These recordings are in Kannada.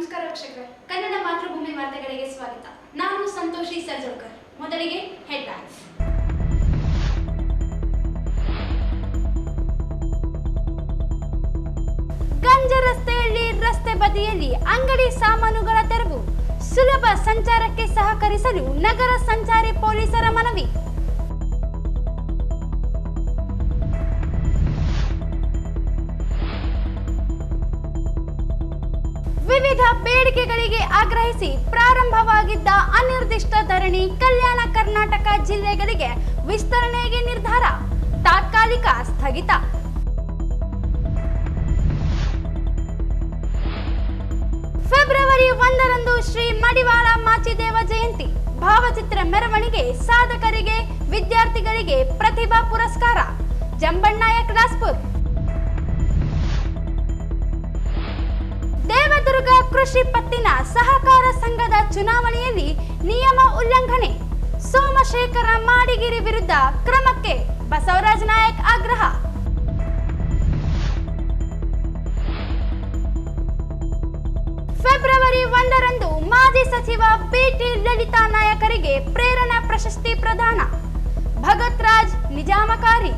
ನಮಸ್ಕಾರ ವೀಕ್ಷಕರೇ, ಕನ್ನಡ ಮಾತೃಭೂಮಿ ವಾರ್ತೆಗಳಿಗೆ ಸ್ವಾಗತ. ನಾನು ಸಂತೋಷಿ ಸರ್ಜೋಳ್ಕರ್. ಮೊದಲಿಗೆ ಹೆಡ್ಲೈನ್ಸ್. ಗಂಜ ರಸ್ತೆಯಲ್ಲಿ ರಸ್ತೆ ಬದಿಯಲ್ಲಿ ಅಂಗಡಿ ಸಾಮಾನುಗಳ ತೆರವು, ಸುಲಭ ಸಂಚಾರಕ್ಕೆ ಸಹಕರಿಸಲು ನಗರ ಸಂಚಾರಿ ಪೊಲೀಸರ ಮನವಿ. ವಿವಿಧ ಬೇಡಿಕೆಗಳಿಗೆ ಆಗ್ರಹಿಸಿ ಪ್ರಾರಂಭವಾಗಿದ್ದ ಅನಿರ್ದಿಷ್ಟ ಧರಣಿ ಕಲ್ಯಾಣ ಕರ್ನಾಟಕ ಜಿಲ್ಲೆಗಳಿಗೆ ವಿಸ್ತರಣೆಗೆ ನಿರ್ಧಾರ, ತಾತ್ಕಾಲಿಕ ಸ್ಥಗಿತ. ಫೆಬ್ರವರಿ 1ರಂದು ಶ್ರೀ ಮಡಿವಾಳ ಮಾಚಿದೇವ ಜಯಂತಿ ಭಾವಚಿತ್ರ ಮೆರವಣಿಗೆ, ಸಾಧಕರಿಗೆ ವಿದ್ಯಾರ್ಥಿಗಳಿಗೆ ಪ್ರತಿಭಾ ಪುರಸ್ಕಾರ. ಜಂಬಣ್ಣನಾಯಕ್ ರಾಸ್ಪುರ್. ದೇವದುರ್ಗ ಕೃಷಿ ಪತ್ತಿನ ಸಹಕಾರ ಸಂಘದ ಚುನಾವಣೆಯಲ್ಲಿ ನಿಯಮ ಉಲ್ಲಂಘನೆ, ಸೋಮಶೇಖರ ಮಾಡಿಗಿರಿ ವಿರುದ್ಧ ಕ್ರಮಕ್ಕೆ ಬಸವರಾಜ ನಾಯಕ್ ಆಗ್ರಹ. ಫೆಬ್ರವರಿ 1ರಂದು ಮಾಜಿ ಸಚಿವ ಬಿಟಿ ಲಲಿತಾ ನಾಯಕರಿಗೆ ಪ್ರೇರಣಾ ಪ್ರಶಸ್ತಿ ಪ್ರದಾನ, ಭಗತ್ ರಾಜ್ ನಿಜಾಮಕಾರಿ.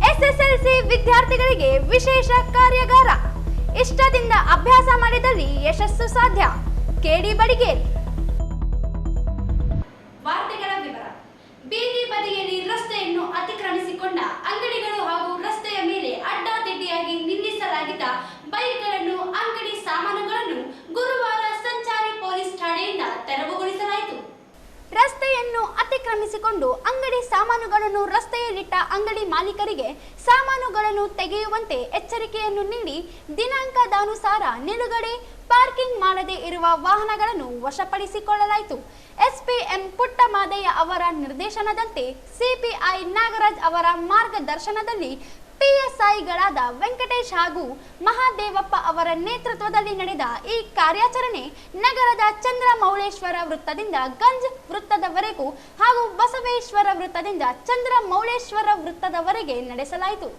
ಎಸ್ಎಸ್ಎಲ್ಸಿ ವಿದ್ಯಾರ್ಥಿಗಳಿಗೆ ವಿಶೇಷ ಕಾರ್ಯಾಗಾರ, ಇಷ್ಟದಿಂದ ಅಭ್ಯಾಸ ಮಾಡಿದಲ್ಲಿ ಯಶಸ್ಸು ಸಾಧ್ಯ. ಕೆಡಿ ಬಡಿಗೇರ್. ವಾರ್ತೆಗಳ ವಿವರ. ಬೀದಿ ಬದಿಯಲ್ಲಿ ರಸ್ತೆಯನ್ನು ಅತಿಕ್ರಮಿಸಿಕೊಂಡ ಅಂಗಡಿಗಳು ಹಾಗೂ ರಸ್ತೆಯ ಮೇಲೆ ಅಡ್ಡಾದಿಡ್ಡಿಯಾಗಿ ನಿಲ್ಲಿಸಲಾಗಿದ್ದ ಬೈಕ್ಗಳನ್ನು, ಅಂಗಡಿ ಸಾಮಾನುಗಳನ್ನು ಗುರುವಾರ ಸಂಚಾರಿ ಪೊಲೀಸ್ ಠಾಣೆಯಿಂದ ತೆರವುಗೊಳಿಸಲಾಯಿತು. ರಸ್ತೆಯನ್ನು ಅತಿಕ್ರಮಿಸಿಕೊಂಡು ಅಂಗಡಿ ಸಾಮಾನುಗಳನ್ನು ರಸ್ತೆಯಲ್ಲಿಟ್ಟ ಅಂಗಡಿ ಮಾಲೀಕರಿಗೆ ಸಾಮಾನುಗಳನ್ನು ತೆಗೆಯುವಂತೆ ಎಚ್ಚರಿಕೆಯನ್ನು ನೀಡಿ ದಿನಾಂಕದಾನುಸಾರ ನಿಲುಗಡೆ, ಪಾರ್ಕಿಂಗ್ ಮಾಡದೇ ಇರುವ ವಾಹನಗಳನ್ನು ವಶಪಡಿಸಿಕೊಳ್ಳಲಾಯಿತು. ಎಸ್ಪಿ ಎಂ ಪುಟ್ಟಮಾದಯ್ಯ ಅವರ ನಿರ್ದೇಶನದಂತೆ ಸಿಪಿಐ ನಾಗರಾಜ್ ಅವರ ಮಾರ್ಗದರ್ಶನದಲ್ಲಿ ಪಿಎಸ್ಐಗಳಾದ ವೆಂಕಟೇಶ್ ಹಾಗೂ ಮಹಾದೇವಪ್ಪ ಅವರ ನೇತೃತ್ವದಲ್ಲಿ ನಡೆದ ಈ ಕಾರ್ಯಾಚರಣೆ ನಗರದ ಚಂದ್ರಮೌಳೇಶ್ವರ ವೃತ್ತದಿಂದ ಗಂಜ್ ವೃತ್ತದವರೆಗೂ ಹಾಗೂ ಬಸವೇಶ್ವರ ವೃತ್ತದಿಂದ ಚಂದ್ರಮೌಳೇಶ್ವರ ವೃತ್ತದವರೆಗೆ ನಡೆಸಲಾಯಿತು.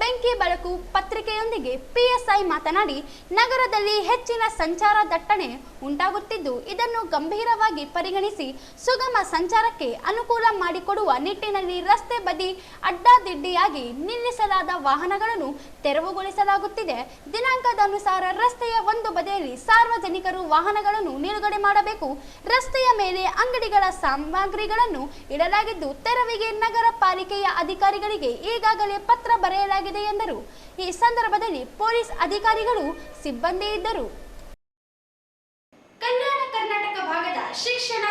ಬೆಂಕಿ ಬೆಳಕು ಪತ್ರಿಕೆಯೊಂದಿಗೆ ಪಿಎಸ್ಐ ಮಾತನಾಡಿ, ನಗರದಲ್ಲಿ ಹೆಚ್ಚಿನ ಸಂಚಾರ ದಟ್ಟಣೆ ಉಂಟಾಗುತ್ತಿದ್ದು, ಇದನ್ನು ಗಂಭೀರವಾಗಿ ಪರಿಗಣಿಸಿ ಸುಗಮ ಸಂಚಾರಕ್ಕೆ ಅನುಕೂಲ ಮಾಡಿಕೊಡುವ ನಿಟ್ಟಿನಲ್ಲಿ ರಸ್ತೆ ಬದಿ ಅಡ್ಡಾದಿಡ್ಡಿಯಾಗಿ ನಿಲ್ಲಿಸಲಾದ ವಾಹನಗಳನ್ನು ತೆರವುಗೊಳಿಸಲಾಗುತ್ತಿದೆ. ದಿನಾಂಕದಾನುಸಾರ ರಸ್ತೆಯ ಒಂದು ಬದಿಯಲ್ಲಿ ಸಾರ್ವಜನಿಕರು ವಾಹನಗಳನ್ನು ನಿಲುಗಡೆ ಮಾಡಬೇಕು. ರಸ್ತೆಯ ಮೇಲೆ ಅಂಗಡಿಗಳ ಸಾಮಗ್ರಿಗಳನ್ನು ಇಡಲಾಗಿದ್ದು, ತೆರವಿಗೆ ನಗರ ಪಾಲಿಕೆಯ ಅಧಿಕಾರಿಗಳಿಗೆ ಈಗಾಗಲೇ ಪತ್ರ ಬರೆಯಲಾಗಿದೆ ಎಂದರು. ಈ ಸಂದರ್ಭದಲ್ಲಿ ಪೊಲೀಸ್ ಅಧಿಕಾರಿಗಳು, ಸಿಬ್ಬಂದಿ ಇದ್ದರು. ಕಲ್ಯಾಣ ಕರ್ನಾಟಕ ಭಾಗದ ಶಿಕ್ಷಣ,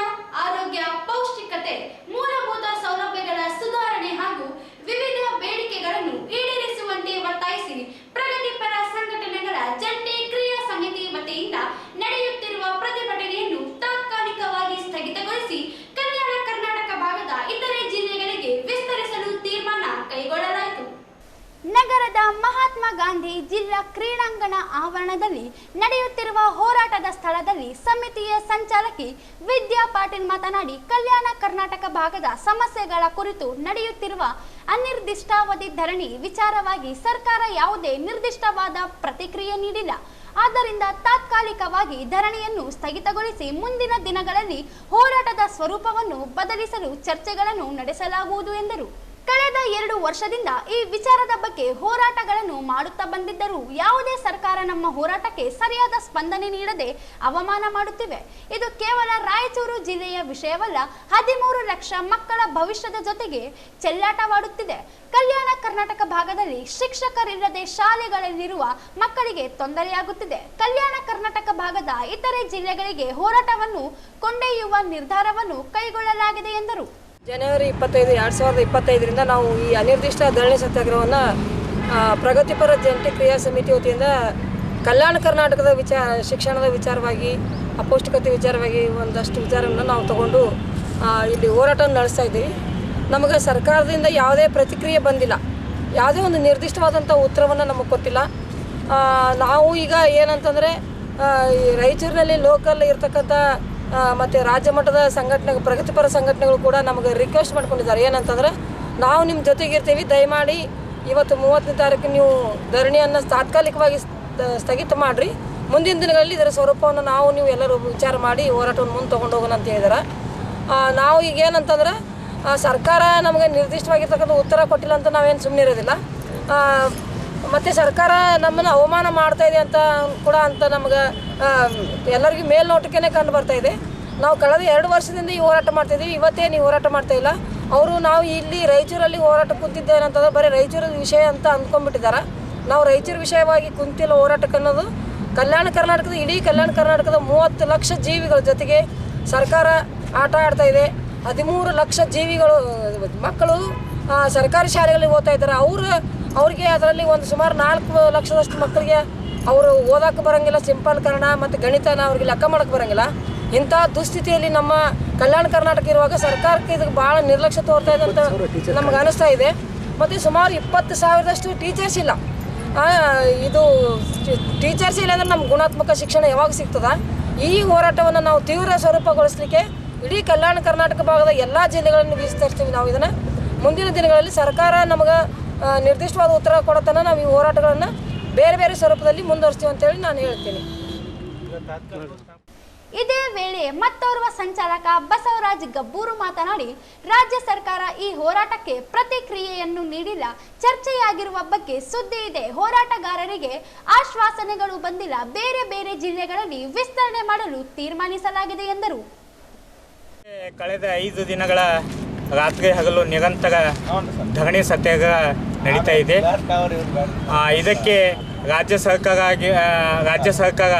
ಆರೋಗ್ಯ, ಪೌಷ್ಟಿಕತೆ, ಮೂಲಭೂತ ಸೌಲಭ್ಯಗಳ ಸುಧಾರಣೆ ಹಾಗೂ ವಿವಿಧ ಬೇಡಿಕೆಗಳನ್ನು ಈಡೇರಿಸುವಂತೆ ಒತ್ತಾಯಿಸಿ ಪ್ರಗತಿಪರ ಸಂಘಟನೆಗಳ ಜಂಟಿ ಕ್ರಿಯಾ ಸಮಿತಿ ವತಿಯಿಂದ ನಡೆಯುತ್ತಿರುವ ಪ್ರತಿಭಟನೆಯನ್ನು ತಾತ್ಕಾಲಿಕವಾಗಿ ಸ್ಥಗಿತಗೊಳಿಸಿ ಕಲ್ಯಾಣ ಕರ್ನಾಟಕ ಭಾಗದ ಇತರೆ ಜಿಲ್ಲೆಗಳಿಗೆ ವಿಸ್ತರಿಸಲು ತೀರ್ಮಾನ ಕೈಗೊಳ್ಳಲಾಯಿತು. ನಗರದ ಮಹಾತ್ಮ ಗಾಂಧಿ ಜಿಲ್ಲಾ ಕ್ರೀಡಾಂಗಣ ಆವರಣದಲ್ಲಿ ನಡೆಯುತ್ತಿರುವ ಹೋರಾಟದ ಸ್ಥಳದಲ್ಲಿ ಸಮಿತಿಯ ಸಂಚಾಲಕಿ ವಿದ್ಯಾ ಪಾಟೀಲ್ ಮಾತನಾಡಿ, ಕಲ್ಯಾಣ ಕರ್ನಾಟಕ ಭಾಗದ ಸಮಸ್ಯೆಗಳ ಕುರಿತು ನಡೆಯುತ್ತಿರುವ ಅನಿರ್ದಿಷ್ಟಾವಧಿ ಧರಣಿ ವಿಚಾರವಾಗಿ ಸರ್ಕಾರ ಯಾವುದೇ ನಿರ್ದಿಷ್ಟವಾದ ಪ್ರತಿಕ್ರಿಯೆ ನೀಡಿಲ್ಲ. ಆದ್ದರಿಂದ ತಾತ್ಕಾಲಿಕವಾಗಿ ಧರಣಿಯನ್ನು ಸ್ಥಗಿತಗೊಳಿಸಿ ಮುಂದಿನ ದಿನಗಳಲ್ಲಿ ಹೋರಾಟದ ಸ್ವರೂಪವನ್ನು ಬದಲಿಸಲು ಚರ್ಚೆಗಳನ್ನು ನಡೆಸಲಾಗುವುದು ಎಂದರು. ಕಳೆದ 2 ವರ್ಷದಿಂದ ಈ ವಿಚಾರದ ಬಗ್ಗೆ ಹೋರಾಟಗಳನ್ನು ಮಾಡುತ್ತಾ ಬಂದಿದ್ದರೂ ಯಾವುದೇ ಸರ್ಕಾರ ನಮ್ಮ ಹೋರಾಟಕ್ಕೆ ಸರಿಯಾದ ಸ್ಪಂದನೆ ನೀಡದೆ ಅವಮಾನ ಮಾಡುತ್ತಿವೆ. ಇದು ಕೇವಲ ರಾಯಚೂರು ಜಿಲ್ಲೆಯ ವಿಷಯವಲ್ಲ, 13 ಲಕ್ಷ ಮಕ್ಕಳ ಭವಿಷ್ಯದ ಜೊತೆಗೆ ಚೆಲ್ಲಾಟವಾಡುತ್ತಿದೆ. ಕಲ್ಯಾಣ ಕರ್ನಾಟಕ ಭಾಗದಲ್ಲಿ ಶಿಕ್ಷಕರಿಲ್ಲದೆ ಶಾಲೆಗಳಲ್ಲಿರುವ ಮಕ್ಕಳಿಗೆ ತೊಂದರೆಯಾಗುತ್ತಿದೆ. ಕಲ್ಯಾಣ ಕರ್ನಾಟಕ ಭಾಗದ ಇತರೆ ಜಿಲ್ಲೆಗಳಿಗೆ ಹೋರಾಟವನ್ನು ಕೊಂಡೊಯ್ಯುವ ನಿರ್ಧಾರವನ್ನು ಕೈಗೊಳ್ಳಲಾಗಿದೆ ಎಂದರು. ಜನವರಿ 25, 2025ರಿಂದ ನಾವು ಈ ಅನಿರ್ದಿಷ್ಟ ಧರಣಿ ಸತ್ಯಾಗ್ರಹವನ್ನು ಪ್ರಗತಿಪರ ಜಂಟಿ ಕ್ರಿಯಾ ಸಮಿತಿ ವತಿಯಿಂದ ಕಲ್ಯಾಣ ಕರ್ನಾಟಕದ ಶಿಕ್ಷಣದ ವಿಚಾರವಾಗಿ, ಅಪೌಷ್ಟಿಕತೆ ವಿಚಾರವಾಗಿ ಒಂದಷ್ಟು ವಿಚಾರವನ್ನು ನಾವು ತಗೊಂಡು ಇಲ್ಲಿ ಹೋರಾಟವನ್ನು ನಡೆಸ್ತಾ ಇದ್ದೀವಿ. ನಮಗೆ ಸರ್ಕಾರದಿಂದ ಯಾವುದೇ ಪ್ರತಿಕ್ರಿಯೆ ಬಂದಿಲ್ಲ, ಯಾವುದೇ ಒಂದು ನಿರ್ದಿಷ್ಟವಾದಂಥ ಉತ್ತರವನ್ನು ನಮಗೆ ಕೊಟ್ಟಿಲ್ಲ. ನಾವು ಈಗ ಏನಂತಂದರೆ ರಾಯಚೂರಿನಲ್ಲಿ ಲೋಕಲ್ ಇರ್ತಕ್ಕಂಥ ಮತ್ತು ರಾಜ್ಯ ಮಟ್ಟದ ಸಂಘಟನೆ, ಪ್ರಗತಿಪರ ಸಂಘಟನೆಗಳು ಕೂಡ ನಮಗೆ ರಿಕ್ವೆಸ್ಟ್ ಮಾಡ್ಕೊಂಡಿದ್ದಾರೆ. ಏನಂತಂದರೆ ನಾವು ನಿಮ್ಮ ಜೊತೆಗಿರ್ತೀವಿ, ದಯಮಾಡಿ ಇವತ್ತು 30ನೇ ತಾರೀಕು ನೀವು ಧರಣಿಯನ್ನು ತಾತ್ಕಾಲಿಕವಾಗಿ ಸ್ಥಗಿತ ಮಾಡಿರಿ, ಮುಂದಿನ ದಿನಗಳಲ್ಲಿ ಇದರ ಸ್ವರೂಪವನ್ನು ನೀವು ಎಲ್ಲರೂ ವಿಚಾರ ಮಾಡಿ ಹೋರಾಟವನ್ನು ಮುಂದೆ ತೊಗೊಂಡು ಹೋಗೋಣ ಅಂತ ಹೇಳಿದ್ದಾರೆ. ನಾವು ಈಗ ಏನಂತಂದ್ರೆ ಸರ್ಕಾರ ನಮಗೆ ನಿರ್ದಿಷ್ಟವಾಗಿರ್ತಕ್ಕಂಥ ಉತ್ತರ ಕೊಟ್ಟಿಲ್ಲ ಅಂತ ನಾವೇನು ಸುಮ್ಮನೆ ಇರೋದಿಲ್ಲ. ಮತ್ತು ಸರ್ಕಾರ ನಮ್ಮನ್ನು ಅವಮಾನ ಮಾಡ್ತಾ ಇದೆ ಅಂತ ಕೂಡ ನಮಗೆ ಎಲ್ಲರಿಗೂ ಮೇಲ್ನೋಟಕ್ಕೆ ಕಂಡು ಬರ್ತಾ ಇದೆ. ನಾವು ಕಳೆದ 2 ವರ್ಷದಿಂದ ಈ ಹೋರಾಟ ಮಾಡ್ತಾಯಿದ್ದೀವಿ, ಇವತ್ತೇನು ಈ ಹೋರಾಟ ಮಾಡ್ತಾಯಿಲ್ಲ. ನಾವು ಇಲ್ಲಿ ರಾಯಚೂರಲ್ಲಿ ಹೋರಾಟ ಕುಂತಿದ್ದೇನಂತಂದ್ರೆ ಬರೀ ರಾಯಚೂರ ವಿಷಯ ಅಂತ ಅಂದ್ಕೊಂಡ್ಬಿಟ್ಟಿದ್ದಾರೆ. ನಾವು ರಾಯಚೂರು ವಿಷಯವಾಗಿ ಕುಂತಿಲ್ಲ ಹೋರಾಟಕ್ಕೆ ಅನ್ನೋದು. ಇಡೀ ಕಲ್ಯಾಣ ಕರ್ನಾಟಕದ 30 ಲಕ್ಷ ಜೀವಿಗಳ ಜೊತೆಗೆ ಸರ್ಕಾರ ಆಟ ಆಡ್ತಾ ಇದೆ. 13 ಲಕ್ಷ ಜೀವಿಗಳು ಮಕ್ಕಳು ಸರ್ಕಾರಿ ಶಾಲೆಗಳಿಗೆ ಓದ್ತಾ ಇದ್ದಾರೆ. ಅವ್ರಿಗೆ ಅದರಲ್ಲಿ ಒಂದು ಸುಮಾರು 4 ಲಕ್ಷದಷ್ಟು ಮಕ್ಕಳಿಗೆ ಅವರು ಓದೋಕ್ಕೆ ಬರೋಂಗಿಲ್ಲ, ಸಿಂಪಲ್ ಕನ್ನಡ ಮತ್ತು ಗಣಿತನ ಅವ್ರಿಗೆ ಲೆಕ್ಕ ಮಾಡೋಕ್ಕೆ ಬರೋಂಗಿಲ್ಲ. ಇಂಥ ದುಸ್ಥಿತಿಯಲ್ಲಿ ನಮ್ಮ ಕಲ್ಯಾಣ ಕರ್ನಾಟಕ ಇರುವಾಗ ಸರ್ಕಾರಕ್ಕೆ ಇದಕ್ಕೆ ಭಾಳ ನಿರ್ಲಕ್ಷ್ಯ ತೋರ್ತಾ ಇದೆ ಅಂತ ನಮ್ಗೆ ಅನಿಸ್ತಾ ಇದೆ. ಮತ್ತು ಸುಮಾರು 20,000ದಷ್ಟು ಟೀಚರ್ಸ್ ಇಲ್ಲ. ಇದು ಟೀಚರ್ಸ್ ಇಲ್ಲ ಅಂದರೆ ನಮ್ಮ ಗುಣಾತ್ಮಕ ಶಿಕ್ಷಣ ಯಾವಾಗ ಸಿಗ್ತದ? ಈ ಹೋರಾಟವನ್ನು ನಾವು ತೀವ್ರ ಸ್ವರೂಪಗೊಳಿಸಲಿಕ್ಕೆ ಇಡೀ ಕಲ್ಯಾಣ ಕರ್ನಾಟಕ ಭಾಗದ ಎಲ್ಲ ಜಿಲ್ಲೆಗಳನ್ನು ವಿಸ್ತರಿಸ್ತೀವಿ. ನಾವು ಇದನ್ನು ಮುಂದಿನ ದಿನಗಳಲ್ಲಿ ಸರ್ಕಾರ ನಮಗೆ ನಿರ್ದಿಷ್ಟವಾದ ಉತ್ತರ ಕೊಡತನ ನಾವು ಈ ಹೋರಾಟಗಳನ್ನು ಬೇರೆ ಬೇರೆ ಸ್ವರೂಪದಲ್ಲಿ ಮುಂದುವರಿಸ್ತೀವಿ ಅಂತೇಳಿ ನಾನು ಹೇಳ್ತೀನಿ. ಇದೇ ವೇಳೆ ಮತ್ತೋರ್ವ ಸಂಚಾಲಕ ಬಸವರಾಜ್ ಗಬ್ಬೂರು ಮಾತನಾಡಿ, ರಾಜ್ಯ ಸರ್ಕಾರ ಈ ಹೋರಾಟಕ್ಕೆ ಪ್ರತಿಕ್ರಿಯೆಯನ್ನು ನೀಡಿಲ್ಲ, ಚರ್ಚೆಯಾಗಿರುವ ಬಗ್ಗೆ ಸುದ್ದಿ ಇದೆ, ಹೋರಾಟಗಾರರಿಗೆ ಆಶ್ವಾಸನೆಗಳು ಬಂದಿಲ್ಲ, ಬೇರೆ ಬೇರೆ ಜಿಲ್ಲೆಗಳಲ್ಲಿ ವಿಸ್ತರಣೆ ಮಾಡಲು ತೀರ್ಮಾನಿಸಲಾಗಿದೆ ಎಂದರು. ಕಳೆದ 5 ದಿನಗಳ ರಾತ್ರಿ ಹಗಲು ನಿರಂತರ ಧರಣಿ ಸತ್ಯಾಗ್ರಹ ನಡೀತಾ ಇದೆ. ಇದಕ್ಕೆ ರಾಜ್ಯ ಸರ್ಕಾರ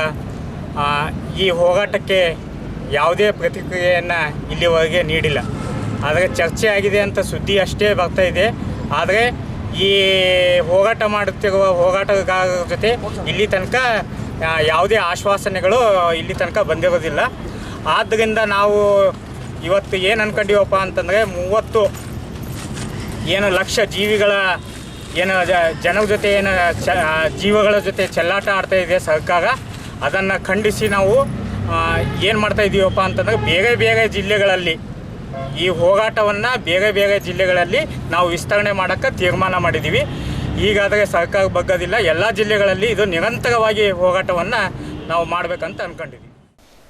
ಈ ಹೋರಾಟಕ್ಕೆ ಯಾವುದೇ ಪ್ರತಿಕ್ರಿಯೆಯನ್ನು ಇಲ್ಲಿವರೆಗೆ ನೀಡಿಲ್ಲ. ಆದರೆ ಚರ್ಚೆ ಆಗಿದೆ ಅಂತ ಸುದ್ದಿ ಅಷ್ಟೇ ಬರ್ತಾ ಇದೆ. ಆದರೆ ಈ ಹೋರಾಟ ಮಾಡುತ್ತಿರುವ ಹೋರಾಟಗಾರರ ಜೊತೆ ಇಲ್ಲಿ ತನಕ ಯಾವುದೇ ಆಶ್ವಾಸನೆಗಳು ಇಲ್ಲಿ ತನಕ ಬಂದಿರೋದಿಲ್ಲ. ಆದ್ದರಿಂದ ನಾವು ಇವತ್ತು ಏನು ಅಂದ್ಕೊಂಡಿವಪ್ಪ ಅಂತಂದರೆ 30 ಲಕ್ಷ ಜೀವಿಗಳ ಜನರ ಜೊತೆ ಜೀವಗಳ ಜೊತೆ ಚೆಲ್ಲಾಟ ಆಡ್ತಾ ಇದೆ ಸರ್ಕಾರ. ಅದನ್ನು ಖಂಡಿಸಿ ನಾವು ಏನು ಮಾಡ್ತಾ ಇದ್ದೀವಪ್ಪ ಅಂತಂದರೆ ಬೇರೆ ಜಿಲ್ಲೆಗಳಲ್ಲಿ ಈ ಹೋರಾಟವನ್ನು ಬೇರೆ ಜಿಲ್ಲೆಗಳಲ್ಲಿ ನಾವು ವಿಸ್ತರಣೆ ಮಾಡೋಕ್ಕೆ ತೀರ್ಮಾನ ಮಾಡಿದ್ದೀವಿ. ಈಗಾದರೆ ಸರ್ಕಾರ ಬಗ್ಗೋದಿಲ್ಲ, ಎಲ್ಲ ಜಿಲ್ಲೆಗಳಲ್ಲಿ ಇದು ನಿರಂತರವಾಗಿ ಹೋರಾಟವನ್ನು ನಾವು ಮಾಡಬೇಕಂತ ಅಂದ್ಕೊಂಡಿದ್ದೀವಿ.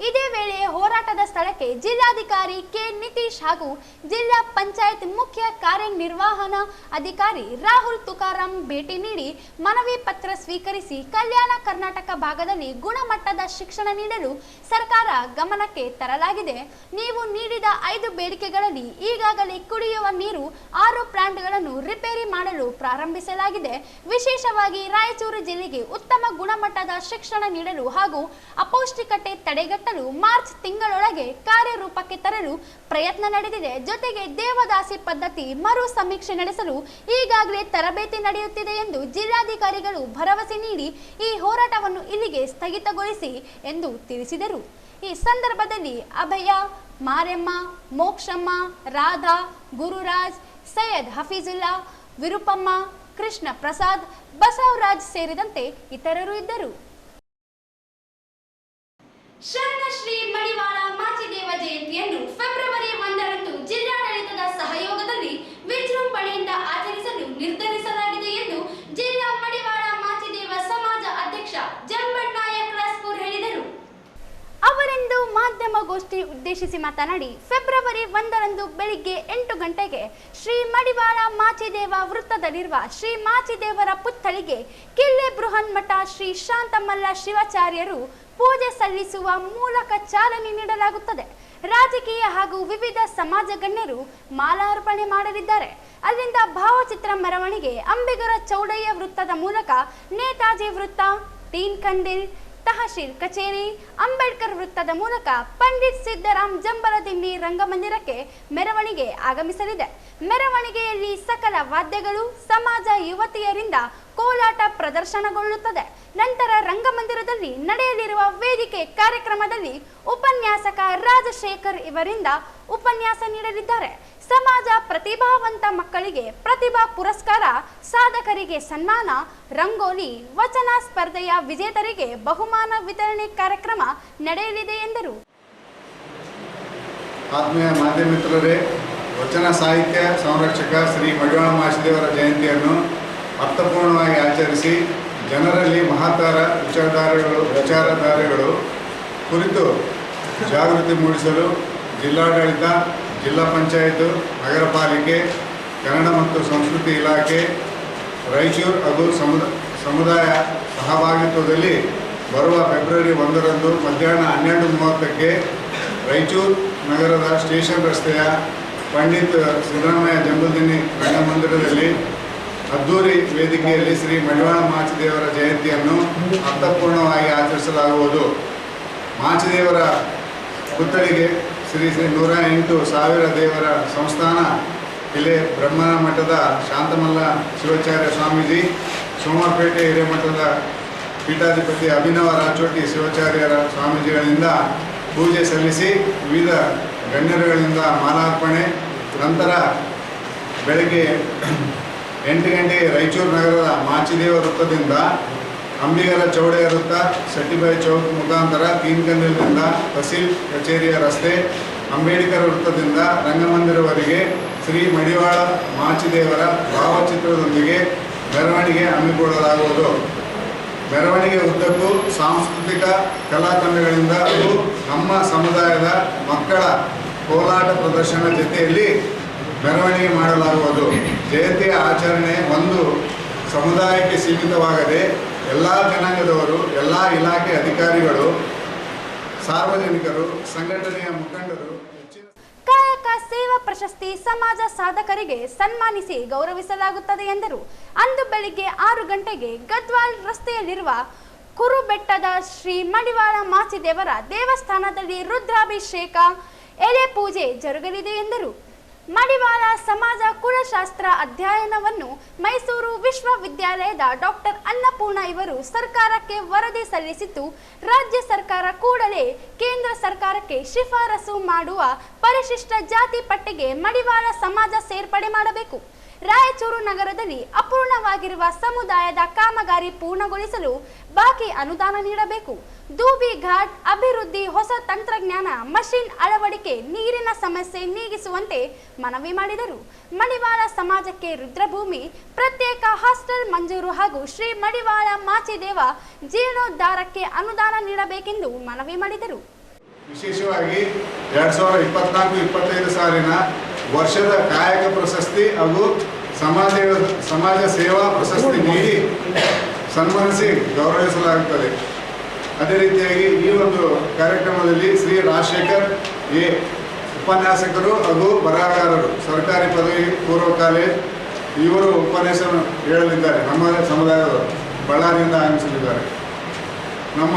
ಇದೇ ವೇಳೆ ಹೋರಾಟದ ಸ್ಥಳಕ್ಕೆ ಜಿಲ್ಲಾಧಿಕಾರಿ ಕೆ ನಿತೀಶ್ ಹಾಗೂ ಜಿಲ್ಲಾ ಪಂಚಾಯತ್ ಮುಖ್ಯ ಕಾರ್ಯನಿರ್ವಹಣಾ ಅಧಿಕಾರಿ ರಾಹುಲ್ ತುಕಾರಾಂ ಭೇಟಿ ನೀಡಿ ಮನವಿ ಪತ್ರ ಸ್ವೀಕರಿಸಿ ಕಲ್ಯಾಣ ಕರ್ನಾಟಕ ಭಾಗದಲ್ಲಿ ಗುಣಮಟ್ಟದ ಶಿಕ್ಷಣ ನೀಡಲು ಸರ್ಕಾರ ಗಮನಕ್ಕೆ ತರಲಾಗಿದೆ. ನೀವು ನೀಡಿದ 5 ಬೇಡಿಕೆಗಳಲ್ಲಿ ಈಗಾಗಲೇ ಕುಡಿಯುವ ನೀರು 6 ಪ್ಲಾಂಟ್ಗಳನ್ನು ರಿಪೇರಿ ಮಾಡಲು ಪ್ರಾರಂಭಿಸಲಾಗಿದೆ. ವಿಶೇಷವಾಗಿ ರಾಯಚೂರು ಜಿಲ್ಲೆಗೆ ಉತ್ತಮ ಗುಣಮಟ್ಟದ ಶಿಕ್ಷಣ ನೀಡಲು ಹಾಗೂ ಅಪೌಷ್ಟಿಕತೆ ತಡೆಗಟ್ಟಲು ಮಾರ್ಚ್ ತಿಂಗಳೊಳಗೆ ಕಾರ್ಯರೂಪಕ್ಕೆ ತರಲು ಪ್ರಯತ್ನ ನಡೆದಿದೆ. ಜೊತೆಗೆ ದೇವದಾಸಿ ಪದ್ಧತಿ ಮರು ಸಮೀಕ್ಷೆ ನಡೆಸಲು ಈಗಾಗಲೇ ತರಬೇತಿ ನಡೆಯುತ್ತಿದೆ ಎಂದು ಜಿಲ್ಲಾಧಿಕಾರಿಗಳು ಭರವಸೆ ನೀಡಿ ಈ ಹೋರಾಟವನ್ನು ಇಲ್ಲಿಗೆ ಸ್ಥಗಿತಗೊಳಿಸಿ ಎಂದು ತಿಳಿಸಿದರು. ಈ ಸಂದರ್ಭದಲ್ಲಿ ಅಭಯ, ಮಾರೆಮ್ಮ, ಮೋಕ್ಷಮ್ಮ, ರಾಧಾ, ಗುರುರಾಜ್, ಸೈಯದ್ ಹಫೀಜುಲ್ಲಾ, ವಿರುಪಮ್ಮ, ಕೃಷ್ಣ ಪ್ರಸಾದ್, ಬಸವರಾಜ್ ಸೇರಿದಂತೆ ಇತರರು ಇದ್ದರು. ಶರಣಶ್ರೀ ಮಡಿವಾಳ ಮಾಚಿದೇವ ಜಯಂತಿಯನ್ನು ಫೆಬ್ರವರಿ 1ರಂದು ಜಿಲ್ಲಾಡಳಿತದ ಸಹಯೋಗದಲ್ಲಿ ವಿಜೃಂಭಣೆಯಿಂದ ಆಚರಿಸಲು ನಿರ್ಧರಿಸಲಾಗಿದೆ ಎಂದು ಜಿಲ್ಲಾ ಮಡಿವಾಳ ಮಾಚಿದೇವ ಸಮಾಜ ಅಧ್ಯಕ್ಷ ಜಂಬಣ್ಣಾಯಕ್ ರಾಸ್ಪುರ್ ಹೇಳಿದರು. ಅವರೆಂದು ಮಾಧ್ಯಮ ಮಾಧ್ಯಮಗೋಷ್ಠಿ ಉದ್ದೇಶಿಸಿ ಮಾತನಾಡಿ, ಫೆಬ್ರವರಿ 1ರಂದು ಬೆಳಿಗ್ಗೆ 8 ಗಂಟೆಗೆ ಶ್ರೀ ಮಡಿವಾಳ ಮಾಚಿದೇವ ವೃತ್ತದಲ್ಲಿರುವ ಶ್ರೀ ಮಾಚಿದೇವರ ಪುತ್ಥಳಿಗೆ ಕಿಲ್ಲೆ ಬೃಹನ್ಮಠ ಶ್ರೀ ಶಾಂತಮಲ್ಲ ಶಿವಾಚಾರ್ಯರು ಪೂಜೆ ಸಲ್ಲಿಸುವ ಮೂಲಕ ಚಾಲನೆ ನೀಡಲಾಗುತ್ತದೆ. ರಾಜಕೀಯ ಹಾಗೂ ವಿವಿಧ ಸಮಾಜ ಗಣ್ಯರು ಮಾಲಾರ್ಪಣೆ ಮಾಡಲಿದ್ದಾರೆ. ಅಲ್ಲಿಂದ ಭಾವಚಿತ್ರ ಮೆರವಣಿಗೆ ಅಂಬಿಗರ ಚೌಡಯ್ಯ ವೃತ್ತದ ಮೂಲಕ ನೇತಾಜಿ ವೃತ್ತ, ತೀನ್ ಕಂದಿಲ್, ತಹಶೀಲ್ ಕಚೇರಿ, ಅಂಬೇಡ್ಕರ್ ವೃತ್ತದ ಮೂಲಕ ಪಂಡಿತ್ ಸಿದ್ದರಾಮ್ ಜಂಬಲದಿನ್ನಿ ರಂಗಮಂದಿರಕ್ಕೆ ಮೆರವಣಿಗೆ ಆಗಮಿಸಲಿದೆ. ಮೆರವಣಿಗೆಯಲ್ಲಿ ಸಕಲ ವಾದ್ಯಗಳು, ಸಮಾಜ ಯುವತಿಯರಿಂದ ಕೋಲಾಟ ಪ್ರದರ್ಶನಗೊಳ್ಳುತ್ತದೆ. ನಂತರ ರಂಗಮಂದಿರದಲ್ಲಿ ನಡೆಯಲಿರುವ ವೇದಿಕೆ ಕಾರ್ಯಕ್ರಮದಲ್ಲಿ ಉಪನ್ಯಾಸಕ ರಾಜಶೇಖರ್ ಇವರಿಂದ ಉಪನ್ಯಾಸ ನೀಡಲಿದ್ದಾರೆ. ಸಮಾಜ ಪ್ರತಿಭಾವಂತ ಮಕ್ಕಳಿಗೆ ಪ್ರತಿಭಾ ಪುರಸ್ಕಾರ, ಸಾಧಕರಿಗೆ ಸನ್ಮಾನ, ರಂಗೋಲಿ, ವಚನ ಸ್ಪರ್ಧೆಯ ವಿಜೇತರಿಗೆ ಬಹುಮಾನ ವಿತರಣೆ ಕಾರ್ಯಕ್ರಮ ನಡೆಯಲಿದೆ ಎಂದರು. ಆತ್ಮೀಯ ಮಾಧ್ಯಮ ಮಿತ್ರರೇ, ವಚನ ಸಾಹಿತ್ಯ ಸಂರಕ್ಷಕ ಶ್ರೀ ಮಡಿವಾಳ ಮಾಚಿದೇವರ ಜಯಂತಿಯನ್ನು ಅರ್ಥಪೂರ್ಣವಾಗಿ ಆಚರಿಸಿ ಜನರಲ್ಲಿ ಮಹತ್ತರ ವಿಚಾರಧಾರೆಗಳು ಕುರಿತು ಜಾಗೃತಿ ಮೂಡಿಸಲು ಜಿಲ್ಲಾಡಳಿತ, ಜಿಲ್ಲಾ ಪಂಚಾಯತ್, ನಗರ ಪಾಲಿಕೆ, ಕನ್ನಡ ಮತ್ತು ಸಂಸ್ಕೃತಿ ಇಲಾಖೆ, ರಾಯಚೂರು ಹಾಗೂ ಸಮುದಾಯ ಸಹಭಾಗಿತ್ವದಲ್ಲಿ ಬರುವ ಫೆಬ್ರವರಿ 1ರಂದು ಮಧ್ಯಾಹ್ನ 12:30ಕ್ಕೆ ರಾಯಚೂರು ನಗರದ ಸ್ಟೇಷನ್ ರಸ್ತೆಯ ಪಂಡಿತ್ ಸಿದ್ದರಾಮಯ್ಯ ಜಂಬಲದಿನ್ನಿ ರಂಗಮಂದಿರದಲ್ಲಿ ಅದ್ದೂರಿ ವೇದಿಕೆಯಲ್ಲಿ ಶ್ರೀ ಮಡಿವಾಳ ಮಾಚಿದೇವರ ಜಯಂತಿಯನ್ನು ಅರ್ಥಪೂರ್ಣವಾಗಿ ಆಚರಿಸಲಾಗುವುದು. ಮಾಚಿದೇವರ ಪುತ್ಥಳಿಗೆ ಶ್ರೀ 108,000 ದೇವರ ಸಂಸ್ಥಾನ ಕಿಲ್ಲೆ ಬ್ರಹ್ಮನ ಮಠದ ಶಾಂತಮಲ್ಲ ಶಿವಾಚಾರ್ಯ ಸ್ವಾಮೀಜಿ, ಸೋಮಪೇಟೆ ಹಿರೇಮಠದ ಪೀಠಾಧಿಪತಿ ಅಭಿನವ ರಾಚೋಟಿ ಶಿವಾಚಾರ್ಯರ ಸ್ವಾಮೀಜಿಗಳಿಂದ ಪೂಜೆ ಸಲ್ಲಿಸಿ ವಿವಿಧ ಗಣ್ಯರುಗಳಿಂದ ಮಾಲಾರ್ಪಣೆ, ನಂತರ ಬೆಳಗ್ಗೆ 8 ಗಂಟೆಗೆ ರಾಯಚೂರು ನಗರದ ಮಾಚಿದೇವ ವೃತ್ತದಿಂದ ಅಂಬಿಗರ ಚೌಡಯ್ಯ ವೃತ್ತ, ಸಟ್ಟಿಬಾಯಿ ಚೌಕ್ ಮುಖಾಂತರ ತೀನ್ಕಂದಿಲ್ದಿಂದ ತಹಸೀಲ್ ಕಚೇರಿಯ ರಸ್ತೆ, ಅಂಬೇಡ್ಕರ್ ವೃತ್ತದಿಂದ ರಂಗಮಂದಿರವರೆಗೆ ಶ್ರೀ ಮಡಿವಾಳ ಮಾಚಿದೇವರ ಭಾವಚಿತ್ರದೊಂದಿಗೆ ಮೆರವಣಿಗೆ ಹಮ್ಮಿಕೊಳ್ಳಲಾಗುವುದು. ಮೆರವಣಿಗೆ ಉದ್ದಕ್ಕೂ ಸಾಂಸ್ಕೃತಿಕ ಕಲಾ ತಂಡಗಳಿಂದ ನಮ್ಮ ಸಮುದಾಯದ ಮಕ್ಕಳ ಕೋಲಾಟ ಪ್ರದರ್ಶನ ಜೊತೆಯಲ್ಲಿ ಮೆರವಣಿಗೆ ಮಾಡಲಾಗುವುದು. ಜಯಂತಿಯ ಆಚರಣೆ ಒಂದು ಸಮುದಾಯಕ್ಕೆ ಸೀಮಿತವಾಗದೆ ಎಲ್ಲ ಜನಾಂಗದವರು, ಎಲ್ಲ ಇಲಾಖೆ ಅಧಿಕಾರಿಗಳು, ಸಾರ್ವಜನಿಕರು, ಸಂಘಟನೆಯ ಮುಖಂಡರು ಕಾಯಕ ಸೇವಾ ಪ್ರಶಸ್ತಿ ಸಮಾಜ ಸಾಧಕರಿಗೆ ಸನ್ಮಾನಿಸಿ ಗೌರವಿಸಲಾಗುತ್ತದೆ ಎಂದರು. ಅಂದು ಬೆಳಿಗ್ಗೆ 6 ಗಂಟೆಗೆ ಗದ್ವಾಲ್ ರಸ್ತೆಯಲ್ಲಿರುವ ಕುರುಬೆಟ್ಟದ ಶ್ರೀ ಮಡಿವಾಳ ಮಾಚಿದೇವರ ದೇವಸ್ಥಾನದಲ್ಲಿ ರುದ್ರಾಭಿಷೇಕ, ಎಲೆ ಪೂಜೆ ಜರುಗಲಿದೆ ಎಂದರು. ಮಡಿವಾಳ ಸಮಾಜ ಕುಲಶಾಸ್ತ್ರ ಅಧ್ಯಯನವನ್ನು ಮೈಸೂರು ವಿಶ್ವವಿದ್ಯಾಲಯದ ಡಾಕ್ಟರ್ ಅನ್ನಪೂರ್ಣ ಇವರು ಸರ್ಕಾರಕ್ಕೆ ವರದಿ ಸಲ್ಲಿಸಿದ್ದು, ರಾಜ್ಯ ಸರ್ಕಾರ ಕೂಡಲೇ ಕೇಂದ್ರ ಸರ್ಕಾರಕ್ಕೆ ಶಿಫಾರಸು ಮಾಡುವ ಪರಿಶಿಷ್ಟ ಜಾತಿ ಪಟ್ಟಿಗೆ ಮಡಿವಾಳ ಸಮಾಜ ಸೇರ್ಪಡೆ ಮಾಡಬೇಕು. ರಾಯಚೂರು ನಗರದಲ್ಲಿ ಅಪೂರ್ಣವಾಗಿರುವ ಸಮುದಾಯದ ಕಾಮಗಾರಿ ಪೂರ್ಣಗೊಳಿಸಲು ಬಾಕಿ ಅನುದಾನ ನೀಡಬೇಕು. ದೂಬಿ ಘಾಟ್ ಅಭಿವೃದ್ಧಿ, ಹೊಸ ತಂತ್ರಜ್ಞಾನ, ಮಷಿನ್ ಅಳವಡಿಕೆ, ನೀರಿನ ಸಮಸ್ಯೆ ನೀಗಿಸುವಂತೆ ಮನವಿ ಮಾಡಿದರು. ಮಡಿವಾಳ ಸಮಾಜಕ್ಕೆ ರುದ್ರಭೂಮಿ, ಪ್ರತ್ಯೇಕ ಹಾಸ್ಟೆಲ್ ಮಂಜೂರು ಹಾಗೂ ಶ್ರೀ ಮಡಿವಾಳ ಮಾಚಿದೇವ ಜೀರ್ಣೋದ್ಧಾರಕ್ಕೆ ಅನುದಾನ ನೀಡಬೇಕೆಂದು ಮನವಿ ಮಾಡಿದರು. ವಿಶೇಷವಾಗಿ 2024-25 ಸಾಲಿನ ವರ್ಷದ ಕಾಯಕ ಪ್ರಶಸ್ತಿ ಹಾಗೂ ಸಮಾಜ ಸೇವಾ ಪ್ರಶಸ್ತಿ ನೀಡಿ ಸನ್ಮಾನಿಸಿ ಗೌರವಿಸಲಾಗುತ್ತದೆ. ಅದೇ ರೀತಿಯಾಗಿ ಈ ಒಂದು ಕಾರ್ಯಕ್ರಮದಲ್ಲಿ ಶ್ರೀ ರಾಜಶೇಖರ್ ಎ ಉಪನ್ಯಾಸಕರು ಹಾಗೂ ಬರಹಗಾರರು, ಸರ್ಕಾರಿ ಪದವಿ ಪೂರ್ವ ಕಾಲೇಜ್, ಇವರು ಉಪನ್ಯಾಸ ಹೇಳಲಿದ್ದಾರೆ. ನಮ್ಮ ಸಮುದಾಯದವರು ಬಳ್ಳಾರಿಯಿಂದ ಆಗಮಿಸಲಿದ್ದಾರೆ. ನಮ್ಮ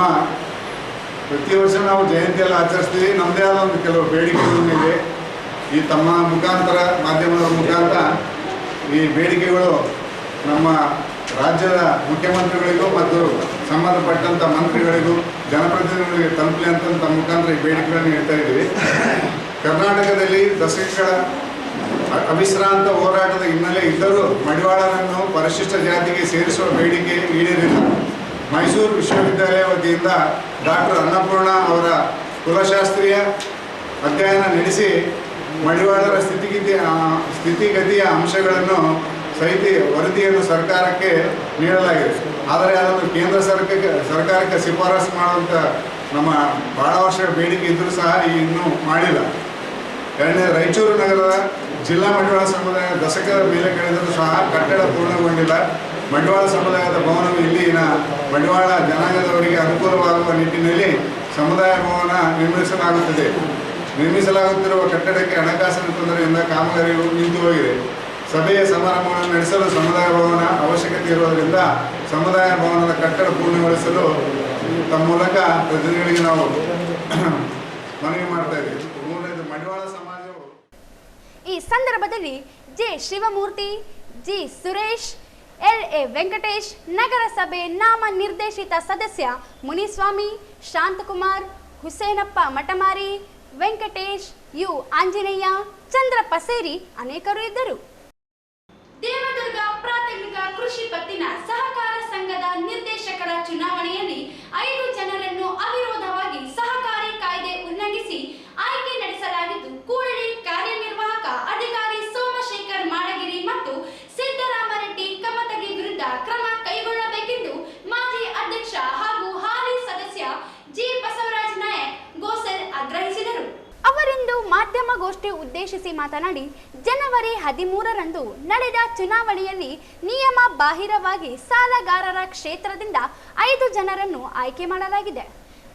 ಪ್ರತಿ ವರ್ಷ ನಾವು ಜಯಂತಿಯಲ್ಲಿ ಆಚರಿಸ್ತೀವಿ. ನಮ್ಮದೇ ಆದ ಒಂದು ಕೆಲವು ಬೇಡಿಕೆಗಳಿವೆ. ಈ ತಮ್ಮ ಮುಖಾಂತರ, ಮಾಧ್ಯಮದ ಮುಖಾಂತರ ಈ ಬೇಡಿಕೆಗಳು ನಮ್ಮ ರಾಜ್ಯದ ಮುಖ್ಯಮಂತ್ರಿಗಳಿಗೂ ಮತ್ತು ಸಂಬಂಧಪಟ್ಟಂಥ ಮಂತ್ರಿಗಳಿಗೂ ಜನಪ್ರತಿನಿಧಿಗಳಿಗೆ ತಲುಪಲಿ ಅಂತ ತಮ್ಮ ಮುಖಾಂತರ ಈ ಬೇಡಿಕೆಗಳನ್ನು ಹೇಳ್ತಾ ಇದ್ದೀವಿ. ಕರ್ನಾಟಕದಲ್ಲಿ ದಶಕಗಳ ಅವಿಶ್ರಾಂತ ಹೋರಾಟದ ಹಿನ್ನೆಲೆ ಇದ್ದರೂ ಮಡಿವಾಳರನ್ನು ಪರಿಶಿಷ್ಟ ಜಾತಿಗೆ ಸೇರಿಸುವ ಬೇಡಿಕೆ ಈಡೇರಿಲ್ಲ. ಮೈಸೂರು ವಿಶ್ವವಿದ್ಯಾಲಯ ವತಿಯಿಂದ ಡಾಕ್ಟರ್ ಅನ್ನಪೂರ್ಣ ಅವರ ಕುಲಶಾಸ್ತ್ರೀಯ ಅಧ್ಯಯನ ನಡೆಸಿ ಮಡಿವಾಳರ ಸ್ಥಿತಿಗತಿಯ ಅಂಶಗಳನ್ನು ಸಹಿತ ವರದಿಯನ್ನು ಸರ್ಕಾರಕ್ಕೆ ನೀಡಲಾಗಿದೆ. ಆದರೆ ಅದನ್ನು ಕೇಂದ್ರ ಸರ್ಕಾರಕ್ಕೆ ಶಿಫಾರಸು ಮಾಡುವಂಥ ನಮ್ಮ ಭಾಳ ವರ್ಷಗಳ ಬೇಡಿಕೆ ಇದ್ದರೂ ಸಹ ಇನ್ನೂ ಮಾಡಿಲ್ಲ. ಎರಡನೇ, ರಾಯಚೂರು ನಗರದ ಜಿಲ್ಲಾ ಬಂಡವಾಳ ಸಮುದಾಯ ದಶಕದ ಮೇಲೆ ಕಳೆದರೂ ಸಹ ಕಟ್ಟಡ ಪೂರ್ಣಗೊಂಡಿಲ್ಲ. ಬಂಡವಾಳ ಸಮುದಾಯದ ಭವನವು ಇಲ್ಲಿನ ಬಂಡವಾಳ ಜನಾಂಗದವರಿಗೆ ಅನುಕೂಲವಾಗುವ ನಿಟ್ಟಿನಲ್ಲಿ ಸಮುದಾಯ ಭವನ ನಿರ್ಮಿಸಲಾಗುತ್ತಿರುವ ಕಟ್ಟಡಕ್ಕೆ ಹಣಕಾಸಿನ ತೊಂದರೆಯಿಂದ ಕಾಮಗಾರಿಯು ನಿಂತು ಹೋಗಿದೆ. ಸಭೆಯ ಸಮಾರಂಭಗಳನ್ನು ನಡೆಸಲು ಸಮುದಾಯ ಭವನ ಅವಶ್ಯಕತೆ ಇರುವುದರಿಂದ ಸಮುದಾಯ ಭವನದ ಕಟ್ಟಡ ಪೂರ್ಣಗೊಳಿಸಲು ತಮ್ಮ ಮೂಲಕ ಪ್ರತಿನಿಧಿಗಳಿಗೆ ನಾವು ಮನವಿ ಮಾಡ್ತಾ ಇದ್ದೀವಿ. ಮೂರನೇದು, ಬಂಡವಾಳ ಸಮಾಜವು ಈ ಸಂದರ್ಭದಲ್ಲಿ J Shivamurthy, G Suresh, LA. Venkatesh, ನಗರಸಭೆ ನಾಮ ನಿರ್ದೇಶಿತ ಸದಸ್ಯ ಮುನಿಸ್ವಾಮಿ, ಶಾಂತಕುಮಾರ್, ಹುಸೇನಪ್ಪ ಮಠಮಾರಿ, ವೆಂಕಟೇಶ್, ಯು ಆಂಜನೇಯ, ಚಂದ್ರಪ್ಪ ಸೇರಿ ಅನೇಕರು ಇದ್ದರು. ದೇವದುರ್ಗ ಪ್ರಾಥಮಿಕ ಕೃಷಿ ಪತ್ತಿನ ಸಹಕಾರ ಸಂಘದ ನಿರ್ದೇಶಕರ ಚುನಾವಣೆಯಲ್ಲಿ 5 ಜನರನ್ನು ಅವಿರೋಧವಾಗಿ ಸಹಕಾರಿ ಕಾಯ್ದೆ ಉಲ್ಲಂಘಿಸಿ ಆಯ್ಕೆ ನಡೆಸಲಾಗಿದ್ದು, ಕೂಡಲೇ ಕಾರ್ಯನಿರ್ವಾಹಕ ಅಧಿಕಾರಿ ಸೋಮಶೇಖರ್ ಮಾಡಗಿರಿ ಮತ್ತು ಸಿದ್ದರಾಮರೆಡ್ಡಿ ಕಮತಗಿ ವಿರುದ್ಧ ಕ್ರಮ ಕೈಗೊಳ್ಳಬೇಕೆಂದು ಮಾಜಿ ಅಧ್ಯಕ್ಷ ಹಾಗೂ ಹಾಲಿ ಸದಸ್ಯ ಜಿ ಬಸವರಾಜ ನಾಯಕ್ ಗೋಸೆಲ್ ಆಗ್ರಹಿಸಿದರು. ಅವರಿಂದು ಮಾಧ್ಯಮಗೋಷ್ಠಿ ಉದ್ದೇಶಿಸಿ ಮಾತನಾಡಿ, ಜನವರಿ 13ರಂದು ನಡೆದ ಚುನಾವಣೆಯಲ್ಲಿ ನಿಯಮ ಬಾಹಿರವಾಗಿ ಸಾಲಗಾರರ ಕ್ಷೇತ್ರದಿಂದ 5 ಜನರನ್ನು ಆಯ್ಕೆ ಮಾಡಲಾಗಿದೆ.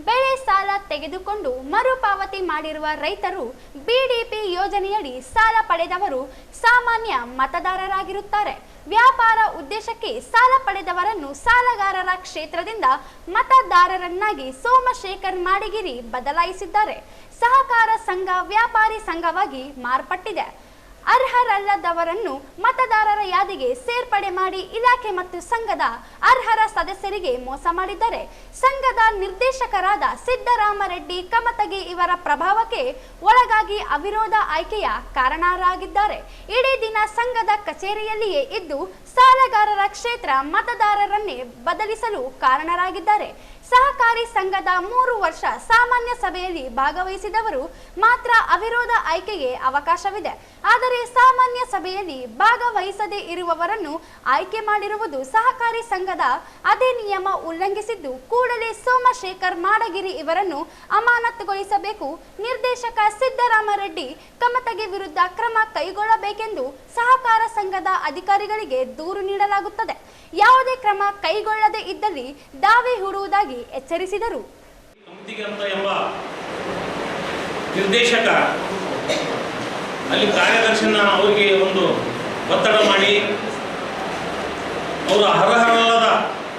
ಬೆಳೆ ಸಾಲ ತೆಗೆದುಕೊಂಡು ಮರುಪಾವತಿ ಮಾಡಿರುವ ರೈತರು ಬಿಡಿಪಿ ಯೋಜನೆಯಡಿ ಸಾಲ ಪಡೆದವರು ಸಾಮಾನ್ಯ ಮತದಾರರಾಗಿರುತ್ತಾರೆ. ವ್ಯಾಪಾರ ಉದ್ದೇಶಕ್ಕೆ ಸಾಲ ಪಡೆದವರನ್ನು ಸಾಲಗಾರರ ಕ್ಷೇತ್ರದಿಂದ ಮತದಾರರನ್ನಾಗಿ ಸೋಮಶೇಖರ್ ಮಾಡಗಿರಿ ಬದಲಾಯಿಸಿದ್ದಾರೆ. ಸಹಕಾರ ಸಂಘ ವ್ಯಾಪಾರಿ ಸಂಘವಾಗಿ ಮಾರ್ಪಟ್ಟಿದೆ. ಅರ್ಹರಲ್ಲದವರನ್ನು ಮತದಾರರ ಯಾದಿಗೆ ಸೇರ್ಪಡೆ ಮಾಡಿ ಇಲಾಖೆ ಮತ್ತು ಸಂಘದ ಅರ್ಹರ ಸದಸ್ಯರಿಗೆ ಮೋಸ ಮಾಡಿದ್ದಾರೆ. ಸಂಘದ ನಿರ್ದೇಶಕರಾದ ಸಿದ್ದರಾಮರೆಡ್ಡಿ ಕಮತಗಿ ಇವರ ಪ್ರಭಾವಕ್ಕೆ ಒಳಗಾಗಿ ಅವಿರೋಧ ಆಯ್ಕೆಯ ಕಾರಣರಾಗಿದ್ದಾರೆ. ಇಡೀ ದಿನ ಸಂಘದ ಕಚೇರಿಯಲ್ಲಿಯೇ ಇದ್ದು ಸಾಲಗಾರರ ಕ್ಷೇತ್ರ ಮತದಾರರನ್ನೇ ಬದಲಿಸಲು ಕಾರಣರಾಗಿದ್ದಾರೆ. ಸಹಕಾರಿ ಸಂಘದ 3 ವರ್ಷ ಸಾಮಾನ್ಯ ಸಭೆಯಲ್ಲಿ ಭಾಗವಹಿಸಿದವರು ಮಾತ್ರ ಅವಿರೋಧ ಆಯ್ಕೆಗೆ ಅವಕಾಶವಿದೆ. ಆದರೆ ಸಾಮಾನ್ಯ ಸಭೆಯಲ್ಲಿ ಭಾಗವಹಿಸದೇ ಇರುವವರನ್ನು ಆಯ್ಕೆ ಮಾಡಿರುವುದು ಸಹಕಾರಿ ಸಂಘದ ಅದೇ ನಿಯಮ ಉಲ್ಲಂಘಿಸಿದ್ದು, ಕೂಡಲೇ ಸೋಮಶೇಖರ್ ಮಾಡಗಿರಿ ಇವರನ್ನು ಅಮಾನತುಗೊಳಿಸಬೇಕು. ನಿರ್ದೇಶಕ ಸಿದ್ದರಾಮರೆಡ್ಡಿ ಕಮತಗಿ ವಿರುದ್ಧ ಕ್ರಮ ಕೈಗೊಳ್ಳಬೇಕೆಂದು ಸಹಕಾರ ಸಂಘದ ಅಧಿಕಾರಿಗಳಿಗೆ ದೂರು ನೀಡಲಾಗುತ್ತದೆ. ಯಾವುದೇ ಕ್ರಮ ಕೈಗೊಳ್ಳದೇ ಇದ್ದಲ್ಲಿ ದಾವೆ ಹೂಡುವುದಾಗಿ ಎಚ್ಚರಿಸಿದರು. ಎಂಬ ನಿರ್ದೇಶಕ ಅಲ್ಲಿ ಕಾರ್ಯದರ್ಶಿನ ಅವರಿಗೆ ಒಂದು ಒತ್ತಡ ಮಾಡಿ ಅವರು ಅರ್ಹರಲ್ಲದ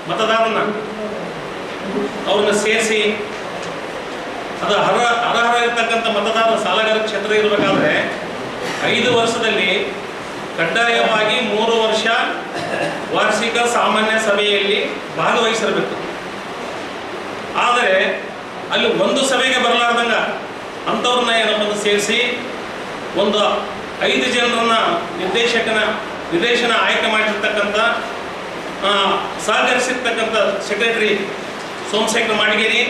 ಮತದಾರನ ಅವ್ರನ್ನ ಸೇರಿಸಿ ಅದು ಅರ್ಹರ ಇರ್ತಕ್ಕಂಥ ಮತದಾರರ ಸಾಲಗಾರ ಕ್ಷೇತ್ರ ಇರಬೇಕಾದ್ರೆ 5 ವರ್ಷದಲ್ಲಿ ಕಡ್ಡಾಯವಾಗಿ 3 ವರ್ಷ ವಾರ್ಷಿಕ ಸಾಮಾನ್ಯ ಸಭೆಯಲ್ಲಿ ಭಾಗವಹಿಸಿರಬೇಕು. ಆದರೆ ಅಲ್ಲಿ ಒಂದು ಸಭೆಗೆ ಬರಲಾರ್ದಂಗ ಅಂಥವ್ರನ್ನ ಏನಪ್ಪ ಸೇರಿಸಿ ಒಂದು 5 ಜನರನ್ನ ನಿರ್ದೇಶನ ಆಯ್ಕೆ ಮಾಡಿರ್ತಕ್ಕಂಥ ಸಹಕರಿಸಿರ್ತಕ್ಕಂಥ ಸೆಕ್ರೆಟರಿ ಸೋಮಶೇಖರ್ ಮಾಡಗೇರಿ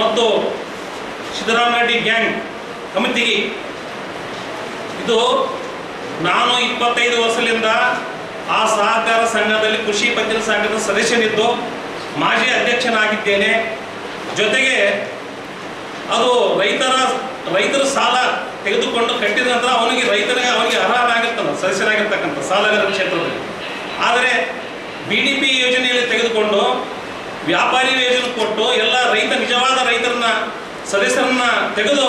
ಮತ್ತು ಸಿದ್ದರಾಮರೆಡ್ಡಿ ಗ್ಯಾಂಗ್ ಕಮಿಟಿಗೆ ಇದು ನಾನು 25 ವರ್ಷದಿಂದ ಆ ಸಹಕಾರ ಸಂಘದಲ್ಲಿ ಕೃಷಿ ಪತ್ತಿನ ಸಂಘದ ಸದಸ್ಯನಿದ್ದು ಮಾಜಿ ಅಧ್ಯಕ್ಷನಾಗಿದ್ದೇನೆ. ಜೊತೆಗೆ ಅದು ರೈತರ ಸಾಲ ತೆಗೆದುಕೊಂಡು ಕಟ್ಟಿದ ನಂತರ ಅವನಿಗೆ ಅರ್ಹನಾಗಿರ್ತಾನೆ ಸದಸ್ಯನಾಗಿರ್ತಕ್ಕಂಥ ಸಾಲಗಾರ ಕ್ಷೇತ್ರದಲ್ಲಿ. ಆದರೆ BDP ಯೋಜನೆಯಲ್ಲಿ ತೆಗೆದುಕೊಂಡು ವ್ಯಾಪಾರಿ ಯೋಜನೆ ಕೊಟ್ಟು ಎಲ್ಲ ನಿಜವಾದ ರೈತರನ್ನ ಸದಸ್ಯರನ್ನ ತೆಗೆದು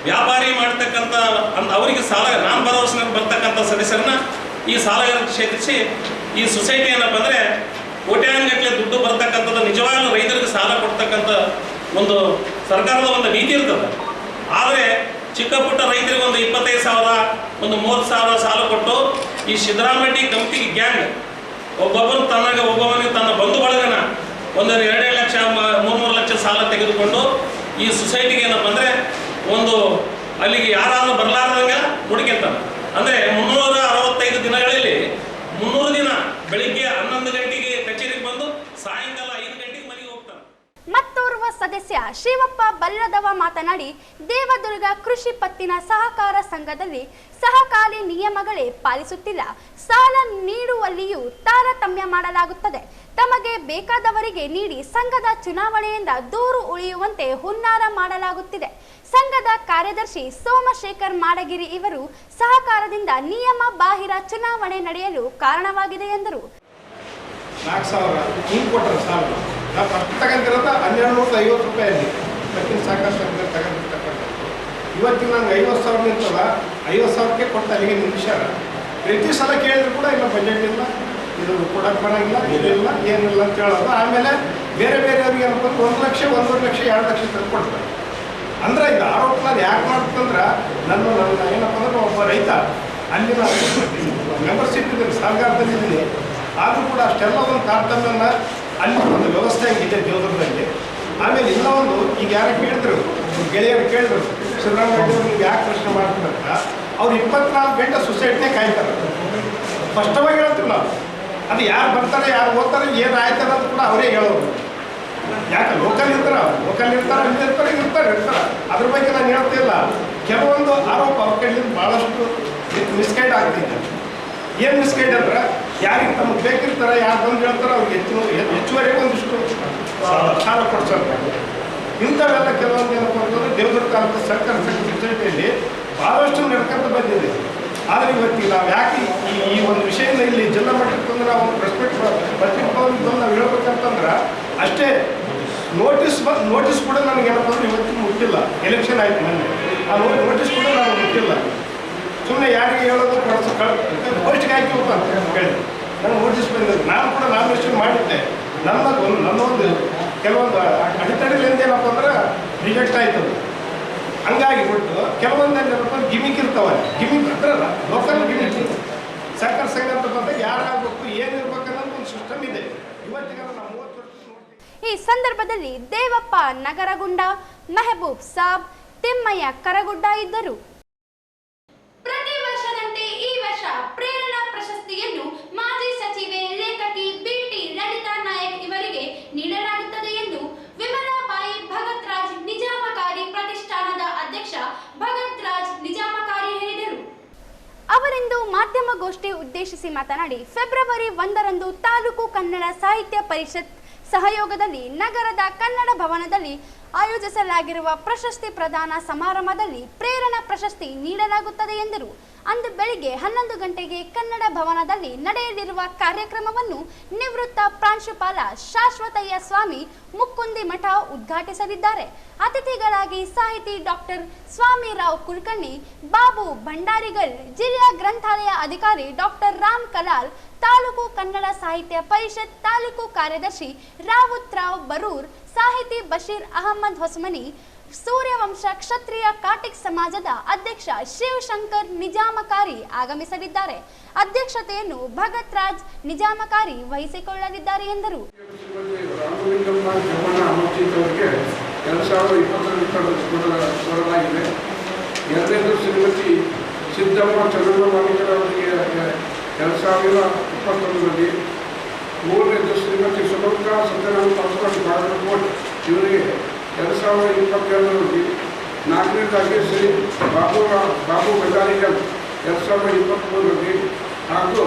ವ್ಯಾಪಾರಿ ಮಾಡ್ತಕ್ಕಂಥ ಅವರಿಗೆ ಸಾಲ ನಾನ್ ಭರವಸೆ ಬರ್ತಕ್ಕಂಥ ಸದಸ್ಯರನ್ನ ಈ ಸಾಲಗಾರ ಕ್ಷೇತ್ರಿಸಿ ಈ ಸೊಸೈಟಿ ಏನಪ್ಪ ಅಂದರೆ ಕೋಟ್ಯಾಂಗಟ್ಟಲೆ ದುಡ್ಡು ಬರ್ತಕ್ಕಂಥದ್ದು ನಿಜವಾಗ್ಲೂ ರೈತರಿಗೆ ಸಾಲ ಕೊಡ್ತಕ್ಕಂಥ ಒಂದು ಸರ್ಕಾರದ ಒಂದು ನೀತಿ ಇರ್ತದೆ. ಆದರೆ ಚಿಕ್ಕ ಪುಟ್ಟ ರೈತರಿಗೆ ಒಂದು 25,000 ಒಂದು 30,000 ಸಾಲ ಕೊಟ್ಟು ಈ ಸಿದ್ದರಾಮರೆಡ್ಡಿ ಕಮಿಟಿಗೆ ಗ್ಯಾಂಗ್ ಒಬ್ಬೊಬ್ಬನಿಗೆ ತನ್ನ ಬಂಧು ಬಳಗನ ಒಂದು 2 ಲಕ್ಷ 3 ಲಕ್ಷ ಸಾಲ ತೆಗೆದುಕೊಂಡು ಈ ಸೊಸೈಟಿಗೆ ಏನಪ್ಪ ಅಂದರೆ ಒಂದು ಅಲ್ಲಿಗೆ ಯಾರಾದ್ರೂ ಬರಲಾರ್ದಂಗೆ ಹುಡುಕಿರ್ತಾನೆ. ಅಂದರೆ 365 ದಿನಗಳಲ್ಲಿ 300 ದಿನ ಬೆಳಿಗ್ಗೆ 11 ಗಂಟೆಗೆ ಕಚೇರಿಗೆ ಬಂದು ಸಾಯಂಕಾಲ 5 ಗಂಟೆಗೆ ಮನೆಗೆ ಹೋಗ್ತಾನೆ. ಮತ್ತೋರ್ವ ಸದಸ್ಯ ಶಿವಪ್ಪ ಬಲ್ಲದವ ಮಾತನಾಡಿ, ದೇವದುರ್ಗ ಕೃಷಿ ಪತ್ತಿನ ಸಹಕಾರ ಸಂಘದಲ್ಲಿ ಸಹಕಾರಿ ನಿಯಮಗಳೇ ಪಾಲಿಸುತ್ತಿಲ್ಲ. ಸಾಲ ನೀಡುವಲ್ಲಿಯೂ ತಾರತಮ್ಯ ಮಾಡಲಾಗುತ್ತದೆ. ತಮಗೆ ಬೇಕಾದವರಿಗೆ ನೀಡಿ ಸಂಘದ ಚುನಾವಣೆಯಿಂದ ದೂರು ಉಳಿಯುವಂತೆ ಹುನ್ನಾರ ಮಾಡಲಾಗುತ್ತಿದೆ. ಸಂಘದ ಕಾರ್ಯದರ್ಶಿ ಸೋಮಶೇಖರ್ ಮಾಡಗಿರಿ ಇವರು ಸಹಕಾರದಿಂದ ನಿಯಮ ಬಾಹಿರ ಚುನಾವಣೆ ನಡೆಯಲು ಕಾರಣವಾಗಿದೆ ಎಂದರು. 4,000 ಹಿಂಗೆ ಕೊಟ್ಟರೆ ಸಾಲ ನಾವು ಫಸ್ಟ್ ತಗೊಂಡಿರೋದು 1,250 ರೂಪಾಯಲ್ಲಿ ಪತ್ತಿನ ಸಹಕಾರ ಸಂಘ ತಗೊಂಡಿರ್ತಕ್ಕಂಥದ್ದು. ಇವತ್ತಿಗೆ ನಂಗೆ 50,000 ನಿಂತಲ್ಲ, 50,000ಕ್ಕೆ ಕೊಟ್ಟು ಅಲ್ಲಿಗೆ ನಿಮಿಷಾರ. ಪ್ರತಿ ಸಲ ಕೇಳಿದ್ರು ಕೂಡ ಇಲ್ಲ ಬಜೆಟ್ ಇಲ್ಲ, ಇದು ಕೊಡಕ್ಕೆ ಬರೋಂಗಿಲ್ಲ, ಇದಿಲ್ಲ ಏನಿಲ್ಲ ಅಂತ ಹೇಳೋದು. ಆಮೇಲೆ ಬೇರೆ ಬೇರೆಯವ್ರಿಗೆ ಏನಪ್ಪ ಅಂದ್ರೆ 1 ಲಕ್ಷ 1.5 ಲಕ್ಷ 2 ಲಕ್ಷ ತಂದು ಕೊಡ್ತಾರೆ. ಅಂದ್ರೆ ಇದು ಆರೋಪ ನಾನು ಯಾಕೆ ಮಾಡ್ತಂದ್ರೆ ನನ್ನ ಏನಪ್ಪ ಅಂದ್ರೆ ಒಬ್ಬ ರೈತ ಅಲ್ಲಿ ನಾನು ಮೆಂಬರ್ಶಿಪ್ ಇದ್ದೀನಿ, ಸರ್ಕಾರದಲ್ಲಿದ್ದೀನಿ. ಆದರೂ ಕೂಡ ಅಷ್ಟೆಲ್ಲ ಒಂದು ತಾರತಮ್ಯನ ಅಲ್ಲಿ ಒಂದು ವ್ಯವಸ್ಥೆ ಆಗಿದೆ ದೇವದುರ್ಗದಲ್ಲಿ. ಆಮೇಲೆ ಇನ್ನೂ ಒಂದು ಈಗ ಯಾರು ಕೇಳಿದ್ರು, ಗೆಳೆಯರು ಕೇಳಿದ್ರು, ಸಿದ್ದರಾಮಯ್ಯ ನೀವು ಯಾಕೆ ಪ್ರಶ್ನೆ ಮಾಡ್ತಾರಂತ. ಅವ್ರು 24 ಗಂಟೆ ಸೊಸೈಟಿನೇ ಕಾಯ್ತಾರೆ. ಸ್ಪಷ್ಟವಾಗಿ ಹೇಳ್ತೀವಿ ನಾವು. ಅದು ಯಾರು ಬರ್ತಾರೆ, ಯಾರು ಹೋಗ್ತಾರೆ, ಏನು ಆಯ್ತಾರೆ ಅಂತ ಕೂಡ ಅವರೇ ಹೇಳೋರು. ಯಾಕೆ ಲೋಕಲ್ ಇರ್ತಾರೆ, ಅಲ್ಲಿ ಇರ್ತಾರೆ. ಅದ್ರ ಬಗ್ಗೆ ನಾನು ಹೇಳ್ತಿಲ್ಲ. ಕೆಲವೊಂದು ಆರೋಪ ಅವ್ರ ಕಡೆಯಿಂದ ಭಾಳಷ್ಟು ಮಿಸ್ಗೈಡ್ ಆಗ್ತಿದೆ. ಏನು ಮಿಸ್ಗೈಡ್ ಅಂದ್ರೆ ಯಾರಿಗೆ ತಮಗೆ ಬೇಕಿರ್ತಾರೆ, ಯಾರು ಬಂದು ಹೇಳ್ತಾರೆ ಅವ್ರಿಗೆ ಹೆಚ್ಚುವರೆಗೆ ಒಂದಿಷ್ಟು ಸಾಲ ಕೊಡ್ಸೋದು. ಇಂಥವೆಲ್ಲ ಕೆಲವೊಂದು ಏನಪ್ಪ ಅಂತಂದ್ರೆ ದೇವದುರ್ಗ ತಾಲೂಕು ಸರ್ಕಾರ ಸೊಸೈಟಿಯಲ್ಲಿ ಭಾಳಷ್ಟು ನಡ್ಕೊಂತ ಬಂದಿದೆ. ಆದರೆ ಇವತ್ತಿಗೆ ನಾವು ಯಾಕೆ ಈ ಒಂದು ವಿಷಯನ ಇಲ್ಲಿ ಜಿಲ್ಲಾ ಮಟ್ಟಕ್ಕೆ ತಂದು ನಾವು ಪತ್ರಿಕೋದ್ಯಮ ನಾವು ಹೇಳ್ಬೇಕಂತಂದ್ರೆ ಅಷ್ಟೇ ನೋಟಿಸ್ ಕೂಡ ನನಗೇನಪ್ಪ ಅಂದ್ರೆ ಇವತ್ತಿಗೆ ಮುಟ್ಟಿಲ್ಲ. ಎಲೆಕ್ಷನ್ ಆಯ್ತು ಮೊನ್ನೆ, ಆ ನೋಟಿಸ್ ಕೂಡ ನಾನು ಮುಟ್ಟಿಲ್ಲ. ಸುಮ್ಮನೆ ಯಾರಿಗೆ ಹೇಳೋದು ಪೋಸ್ಟ್ಗೆ ಹಾಕಿ ಹೋಗ್ತಾನೆ ಹೇಳಿ ನನಗೆ ನೋಟಿಸ್ ಬಂದಿದ್ದು. ನಾನು ಕೂಡ ನಾಮಿನೇಷನ್ ಮಾಡಿದ್ದೆ. ನನ್ನೊಂದು ಕೆಲವೊಂದು ಅಡೆತಡೆಗಳಿಂದ ಏನಪ್ಪ ಅಂದ್ರೆ ರಿಜೆಕ್ಟ್ ಆಯ್ತದು. ಹಂಗಾಗಿ ಬಿಟ್ಟು ಕೆಲವೊಂದು ಏನಪ್ಪ ಗಿಮಿಕ್ ಇರ್ತಾವೆ. ಗಿಮಿಕ್ ಅಂದ್ರೆ ಲೋಕಲ್ ಗಿಮಿಕ್. ಸರ್ಕಾರ ಸಂಘ ಅಂತ ಬಂದಾಗ ಯಾರಾಗಬೇಕು, ಏನಿರ್ಬೇಕು ಅನ್ನೋದು ಒಂದು ಸಿಸ್ಟಮ್ ಇದೆ. ಇವತ್ತಿಗೆ ನಾವು 30 ವರ್ಷ ನೋಡ್ತೀವಿ. ಈ ಸಂದರ್ಭದಲ್ಲಿ ದೇವಪ್ಪ ನಗರಗುಂಡ, ಮೆಹಬೂಬ್ ಸಾಬ್, ತಿಮ್ಮಯ್ಯ ಕರಗುಡ್ಡ ಇದ್ದರು. ಪ್ರತಿ ವರ್ಷದಂತೆ ಈ ವರ್ಷ ಪ್ರೇರಣಾ ಪ್ರಶಸ್ತಿಯನ್ನು ಮಾಜಿ ಸಚಿವೆ ಲೇಖಕಿ ಬಿಟಿ ಲಲಿತಾ ನಾಯಕ್ ಇವರಿಗೆ ನೀಡಲಾಗುತ್ತದೆ ಎಂದು ವಿಮಲಾಬಾಯಿ ಭಗತ್ ರಾಜ್ ನಿಜಾಮಕಾರಿ ಪ್ರತಿಷ್ಠಾನದ ಅಧ್ಯಕ್ಷ ಭಗತ್ ರಾಜ್ ನಿಜಾಮಕಾರಿ ಹೇಳಿದರು. ಅವರಿಂದು ಮಾಧ್ಯಮಗೋಷ್ಠಿ ಉದ್ದೇಶಿಸಿ ಮಾತನಾಡಿ, ಫೆಬ್ರವರಿ 1ರಂದು ತಾಲೂಕು ಕನ್ನಡ ಸಾಹಿತ್ಯ ಪರಿಷತ್ ಸಹಯೋಗದಲ್ಲಿ ನಗರದ ಕನ್ನಡ ಭವನದಲ್ಲಿ ಆಯೋಜಿಸಲಾಗಿರುವ ಪ್ರಶಸ್ತಿ ಪ್ರದಾನ ಸಮಾರಂಭದಲ್ಲಿ ಪ್ರೇರಣಾ ಪ್ರಶಸ್ತಿ ನೀಡಲಾಗುತ್ತದೆ ಎಂದರು. ಅಂದು ಬೆಳಿಗ್ಗೆ 11 ಗಂಟೆಗೆ ಕನ್ನಡ ಭವನದಲ್ಲಿ ನಡೆಯಲಿರುವ ಕಾರ್ಯಕ್ರಮವನ್ನು ನಿವೃತ್ತ ಪ್ರಾಂಶುಪಾಲ ಶಾಶ್ವತಯ್ಯ ಸ್ವಾಮಿ ಮುಕ್ಕುಂದಿ ಮಠ ಉದ್ಘಾಟಿಸಲಿದ್ದಾರೆ. ಅತಿಥಿಗಳಾಗಿ ಸಾಹಿತಿ ಡಾಕ್ಟರ್ ಸ್ವಾಮಿರಾವ್ ಕುಲಕರ್ಣಿ, ಬಾಬು ಭಂಡಾರಿಗಲ್, ಜಿಲ್ಲಾ ಗ್ರಂಥಾಲಯ ಅಧಿಕಾರಿ ಡಾಕ್ಟರ್ ರಾಮ್ ಕಲಾಲ್, ತಾಲೂಕು ಕನ್ನಡ ಸಾಹಿತ್ಯ ಪರಿಷತ್ ತಾಲೂಕು ಕಾರ್ಯದರ್ಶಿ ರಾವುತ್ ರಾವ್ ಬರೂರ್, ಸಾಹಿತಿ ಬಶೀರ್ ಅಹಮದ್ ಹೊಸಮನಿ, ಸೂರ್ಯವಂಶ ಕ್ಷತ್ರಿಯ ಕಾಟಿಕ್ ಸಮಾಜದ ಅಧ್ಯಕ್ಷ ಶಿವಶಂಕರ್ ನಿಜಾಮಕಾರಿ ಆಗಮಿಸಲಿದ್ದಾರೆ. ಅಧ್ಯಕ್ಷತೆಯನ್ನು ಭಗತ್ ರಾಜ್ ನಿಜಾಮಕಾರಿ ವಹಿಸಿಕೊಳ್ಳಲಿದ್ದಾರೆ ಎಂದರು. 2020 ಎರಡನೇದು ಶ್ರೀಮತಿ ಸಿದ್ದಮ್ಮ ಚಂದ್ರಮಾಣಿಕರ್ ಅವರಿಗೆ 2021ರಲ್ಲಿ, ಮೂರನೇದು ಶ್ರೀಮತಿ ಸುಭದ್ರಾ ಸತ್ಯನಾರಾಯಣ ಪಾಸ್ವಾನ್ ಬಾಗಲಕೋಟ್ ಇವರಿಗೆ 2022ರಲ್ಲಿ, ನಾಲ್ಕನೇದಾಗಿ ಶ್ರೀ ಬಾಬು ಭಂಡಾರಿಗಲ್ 2023ರಲ್ಲಿ ಹಾಗೂ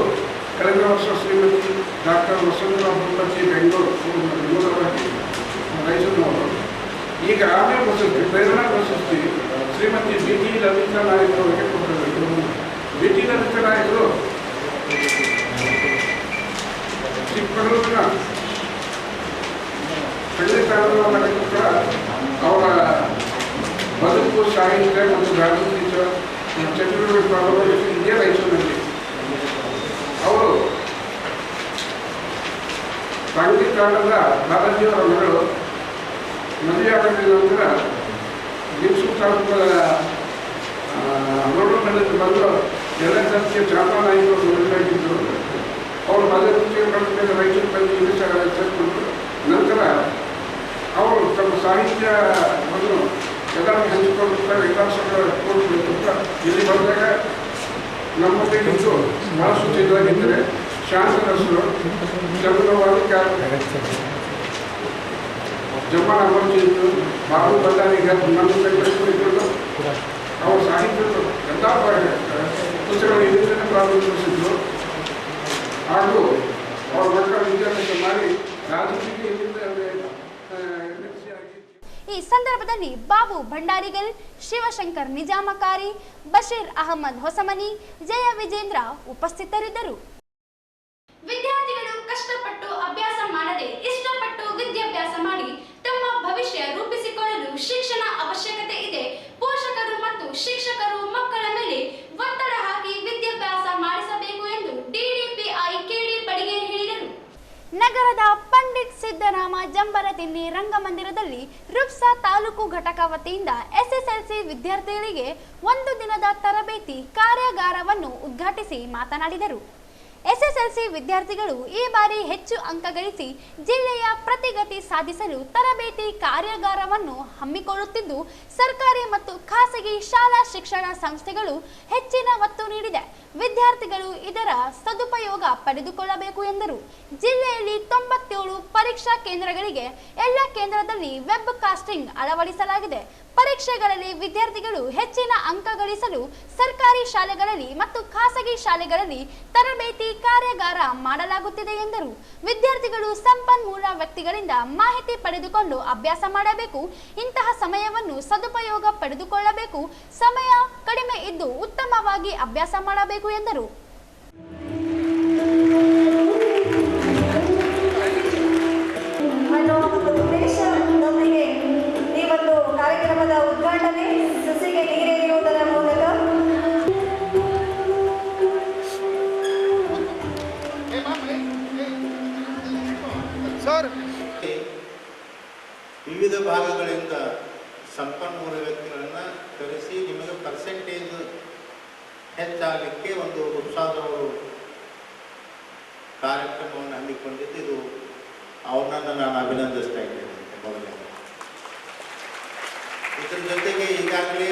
ಕಳೆದ ವರ್ಷ ಶ್ರೀಮತಿ ಡಾಕ್ಟರ್ ವಸಂತರಾವ್ ಬೊಮ್ಮಚ್ಚಿ ಬೆಂಗಳೂರವಾಗಿ ರೈಸನವರು. ಈಗ ಆಮೇಲೆ ಪ್ರಶಸ್ತಿ ಪ್ರೇರಣಾ ಪ್ರಶಸ್ತಿ ಶ್ರೀಮತಿ ಬಿ.ಟಿ. ಲಲಿತಾ ನಾಯಕ್ ಅವರಿಗೆ ಕೊಡಬೇಕು. ಬಿ.ಟಿ. ಲಲಿತಾ ನಾಯಕರು ಚಿಕ್ಕಮಗಳೂರಿನ ಹಳ್ಳಿಕಾರದ ಕೂಡ ಅವರ ಬದುಕು, ಸಾಹಿತ್ಯ ಮತ್ತು ರಾಜಕೀಯ ಚಟುವಟಿಕೆ ಭಾಗವಹಿಸಿ ಇದೇ ರಾಯಚೂರಿನಲ್ಲಿ ಅವರು ಸಂಗೀತದ ಬಾಲಾಜಿಯವರ ಮಗಳು ಮದುವೆಯಾದ ನಂತರ ದಿಕ್ಸು ತಾಲೂಕದ ರೋಡ್ನಲ್ಲಿ ಬಂದು ಎಲ್ಲ ಜಾತಿಯ ಜಾಪಾ ನಾಯಕರು ಮದುವೆಯಾಗಿದ್ದರು. ಅವರು ಮದುವೆ ರಾಯಚೂರು ಬಂದು ಸೇರಿಕೊಂಡರು. ನಂತರ ಅವರು ತಮ್ಮ ಸಾಹಿತ್ಯವನ್ನು ಎಲ್ಲರಿಗೂ ಹಂಚಿಕೊಳ್ಳುತ್ತಾರೆ. ವಿಕಾಸಗಳ ಕೊಡಬೇಕು ಅಂತ ಇಲ್ಲಿ ಬಂದಾಗ ನಮ್ಮೊಂದಿಗಿದ್ದು ಬಹಳಷ್ಟು ಚಿತ್ರವಾಗಿದ್ದರೆ ಶಾಂತರಸರು ಚಂದ್ರವಾದ ಜಮ್ಮನ ಅಮರ್ಜಿತ್ತು, ಬಾಬು ಭಂಡಾರಿಗೆ ನನ್ನ ಕೈಗೊಳ್ಳಿಕೊಂಡು ಅವ್ರ ಸಾಹಿತ್ಯದ ಎಲ್ಲ ಪುಸ್ತಕಗಳು ಇದರಿಂದ ಪ್ರಾರಂಭಿಸಿದ್ರು. ಹಾಗೂ ಅವ್ರ ಮಕ್ಕಳ ವಿದ್ಯಾಭ್ಯಾಸ ಮಾಡಿ ರಾಜಕೀಯ ಈ ಸಂದರ್ಭದಲ್ಲಿ ಬಾಬು ಭಂಡಾರಿಗಲ್, ಶಿವಶಂಕರ್ ನಿಜಾಮಕಾರಿ, ಬಶೀರ್ ಅಹಮದ್ ಹೊಸಮನಿ, ಜಯ ವಿಜೇಂದ್ರ ಉಪಸ್ಥಿತರಿದ್ದರು. ವಿದ್ಯಾರ್ಥಿಗಳು ಕಷ್ಟಪಟ್ಟು ಅಭ್ಯಾಸ ಮಾಡದೆ ಇಷ್ಟಪಟ್ಟು ವಿದ್ಯಾಭ್ಯಾಸ ಮಾಡಿ ತಮ್ಮ ಭವಿಷ್ಯ ರೂಪಿಸಿಕೊಳ್ಳಲು ಶಿಕ್ಷಣ ಅವಶ್ಯಕತೆ ಇದೆ. ಪೋಷಕರು ಮತ್ತು ಶಿಕ್ಷಕರು ಮಕ್ಕಳ ಮೇಲೆ ಒತ್ತಡ ಹಾಕಿ ವಿದ್ಯಾಭ್ಯಾಸ ಮಾಡಿಸಬೇಕು ಎಂದು ಡಿಡಿಪಿಐ ಕೆಡಿ ಬಡಿಗೇರ್ ಹೇಳಿದರು. ನಗರದ ಪಂಡಿತ್ ಸಿದ್ದರಾಮ ಜಂಬರತಿನ್ನಿ ರಂಗಮಂದಿರದಲ್ಲಿ ರುಪ್ಸಾ ತಾಲೂಕು ಘಟಕ ವತಿಯಿಂದ ಎಸ್ಎಸ್ಎಲ್ಸಿ ವಿದ್ಯಾರ್ಥಿಗಳಿಗೆ 1 ದಿನದ ತರಬೇತಿ ಕಾರ್ಯಾಗಾರವನ್ನು ಉದ್ಘಾಟಿಸಿ ಮಾತನಾಡಿದರು. ಎಸ್ಎಸ್ಎಲ್ಸಿ ವಿದ್ಯಾರ್ಥಿಗಳು ಈ ಬಾರಿ ಹೆಚ್ಚು ಅಂಕ ಗಳಿಸಿ ಜಿಲ್ಲೆಯ ಪ್ರತಿಗತಿ ಸಾಧಿಸಲು ತರಬೇತಿ ಕಾರ್ಯಾಗಾರವನ್ನು ಹಮ್ಮಿಕೊಳ್ಳುತ್ತಿದ್ದು, ಸರ್ಕಾರಿ ಮತ್ತು ಖಾಸಗಿ ಶಾಲಾ ಶಿಕ್ಷಣ ಸಂಸ್ಥೆಗಳು ಹೆಚ್ಚಿನ ಒತ್ತು ನೀಡಿದೆ. ವಿದ್ಯಾರ್ಥಿಗಳು ಇದರ ಸದುಪಯೋಗ ಪಡೆದುಕೊಳ್ಳಬೇಕು ಎಂದರು. ಜಿಲ್ಲೆಯಲ್ಲಿ 97 ಪರೀಕ್ಷಾ ಕೇಂದ್ರಗಳಿಗೆ ಎಲ್ಲ ಕೇಂದ್ರದಲ್ಲಿ ವೆಬ್ ಕಾಸ್ಟಿಂಗ್ ಅಳವಡಿಸಲಾಗಿದೆ. ಪರೀಕ್ಷೆಗಳಲ್ಲಿ ವಿದ್ಯಾರ್ಥಿಗಳು ಹೆಚ್ಚಿನ ಅಂಕ ಗಳಿಸಲು ಸರ್ಕಾರಿ ಶಾಲೆಗಳಲ್ಲಿ ಮತ್ತು ಖಾಸಗಿ ಶಾಲೆಗಳಲ್ಲಿ ತರಬೇತಿ ಕಾರ್ಯಾಗಾರ ಮಾಡಲಾಗುತ್ತಿದೆ ಎಂದರು. ವಿದ್ಯಾರ್ಥಿಗಳು ಸಂಪನ್ಮೂಲ ವ್ಯಕ್ತಿಗಳಿಂದ ಮಾಹಿತಿ ಪಡೆದುಕೊಂಡು ಅಭ್ಯಾಸ ಮಾಡಬೇಕು. ಇಂತಹ ಸಮಯವನ್ನು ಸದುಪಯೋಗ ಪಡೆದುಕೊಳ್ಳಬೇಕು. ಸಮಯ ಕಡಿಮೆ ಇದ್ದು ಉತ್ತಮವಾಗಿ ಅಭ್ಯಾಸ ಮಾಡಬೇಕು ಎಂದರು. ಕಾರ್ಯಕ್ರಮದ ಉದ್ಘಾಟನೆ ಸಸಿಗೆ ನೀರೆರೆಯುವುದರ ಮೂಲಕ ವಿವಿಧ ಭಾಗಗಳಿಂದ ಸಂಪನ್ಮೂಲ ವ್ಯಕ್ತಿಗಳನ್ನು ಕರೆಸಿ ನಿಮಗೆ ಪರ್ಸೆಂಟೇಜ್ ಹೆಚ್ಚಾಗಲಿಕ್ಕೆ ಒಂದು ಉತ್ಸಾಹದವರು ಕಾರ್ಯಕ್ರಮವನ್ನು ಹಮ್ಮಿಕೊಂಡಿದ್ದು, ಇದು ಅವ್ರನ್ನ ನಾನು ಅಭಿನಂದಿಸ್ತಾ ಇದ್ದೇನೆ. ಮೊದಲೇ ಇದರ ಜೊತೆಗೆ ಈಗಾಗಲೇ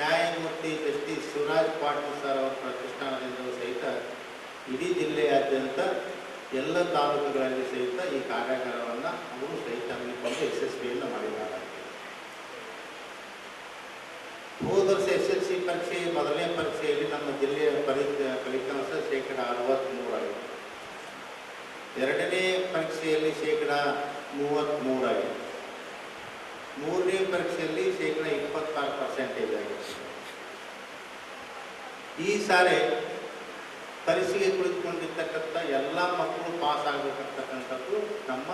ನ್ಯಾಯಮೂರ್ತಿ ಜಸ್ಟಿಸ್ ಶಿವರಾಜ್ ಪಾಟೀಲ್ ಸರ್ ಅವರ ಪ್ರತಿಷ್ಠಾನದಿಂದ ಸಹಿತ ಇಡೀ ಜಿಲ್ಲೆಯಾದ್ಯಂತ ಎಲ್ಲ ತಾಲೂಕುಗಳಲ್ಲಿ ಸಹಿತ ಈ ಕಾರ್ಯಾಗಾರವನ್ನು ಅವರು ಸಹಿತ ಹಮ್ಮಿಕೊಂಡು ಯಶಸ್ವಿಯನ್ನು ಮಾಡಿದ್ದಾರೆ. ಹೋದ ವರ್ಷ SSLC ಪರೀಕ್ಷೆ ಮೊದಲನೇ ಪರೀಕ್ಷೆಯಲ್ಲಿ ನಮ್ಮ ಜಿಲ್ಲೆಯ ಫಲಿತಾಂಶ 63% ಆಗಿದೆ. ಎರಡನೇ ಪರೀಕ್ಷೆಯಲ್ಲಿ 33% ಆಗಿದೆ. ಮೂರನೇ ಪರೀಕ್ಷೆಯಲ್ಲಿ 26% ಆಗಿದೆ. ಈ ಸಾರಿ ಪರೀಕ್ಷೆಗೆ ಕುಳಿತುಕೊಂಡಿರ್ತಕ್ಕಂಥ ಎಲ್ಲ ಮಕ್ಕಳು ಪಾಸ್ ಆಗಬೇಕಂತಕ್ಕಂಥದ್ದು ನಮ್ಮ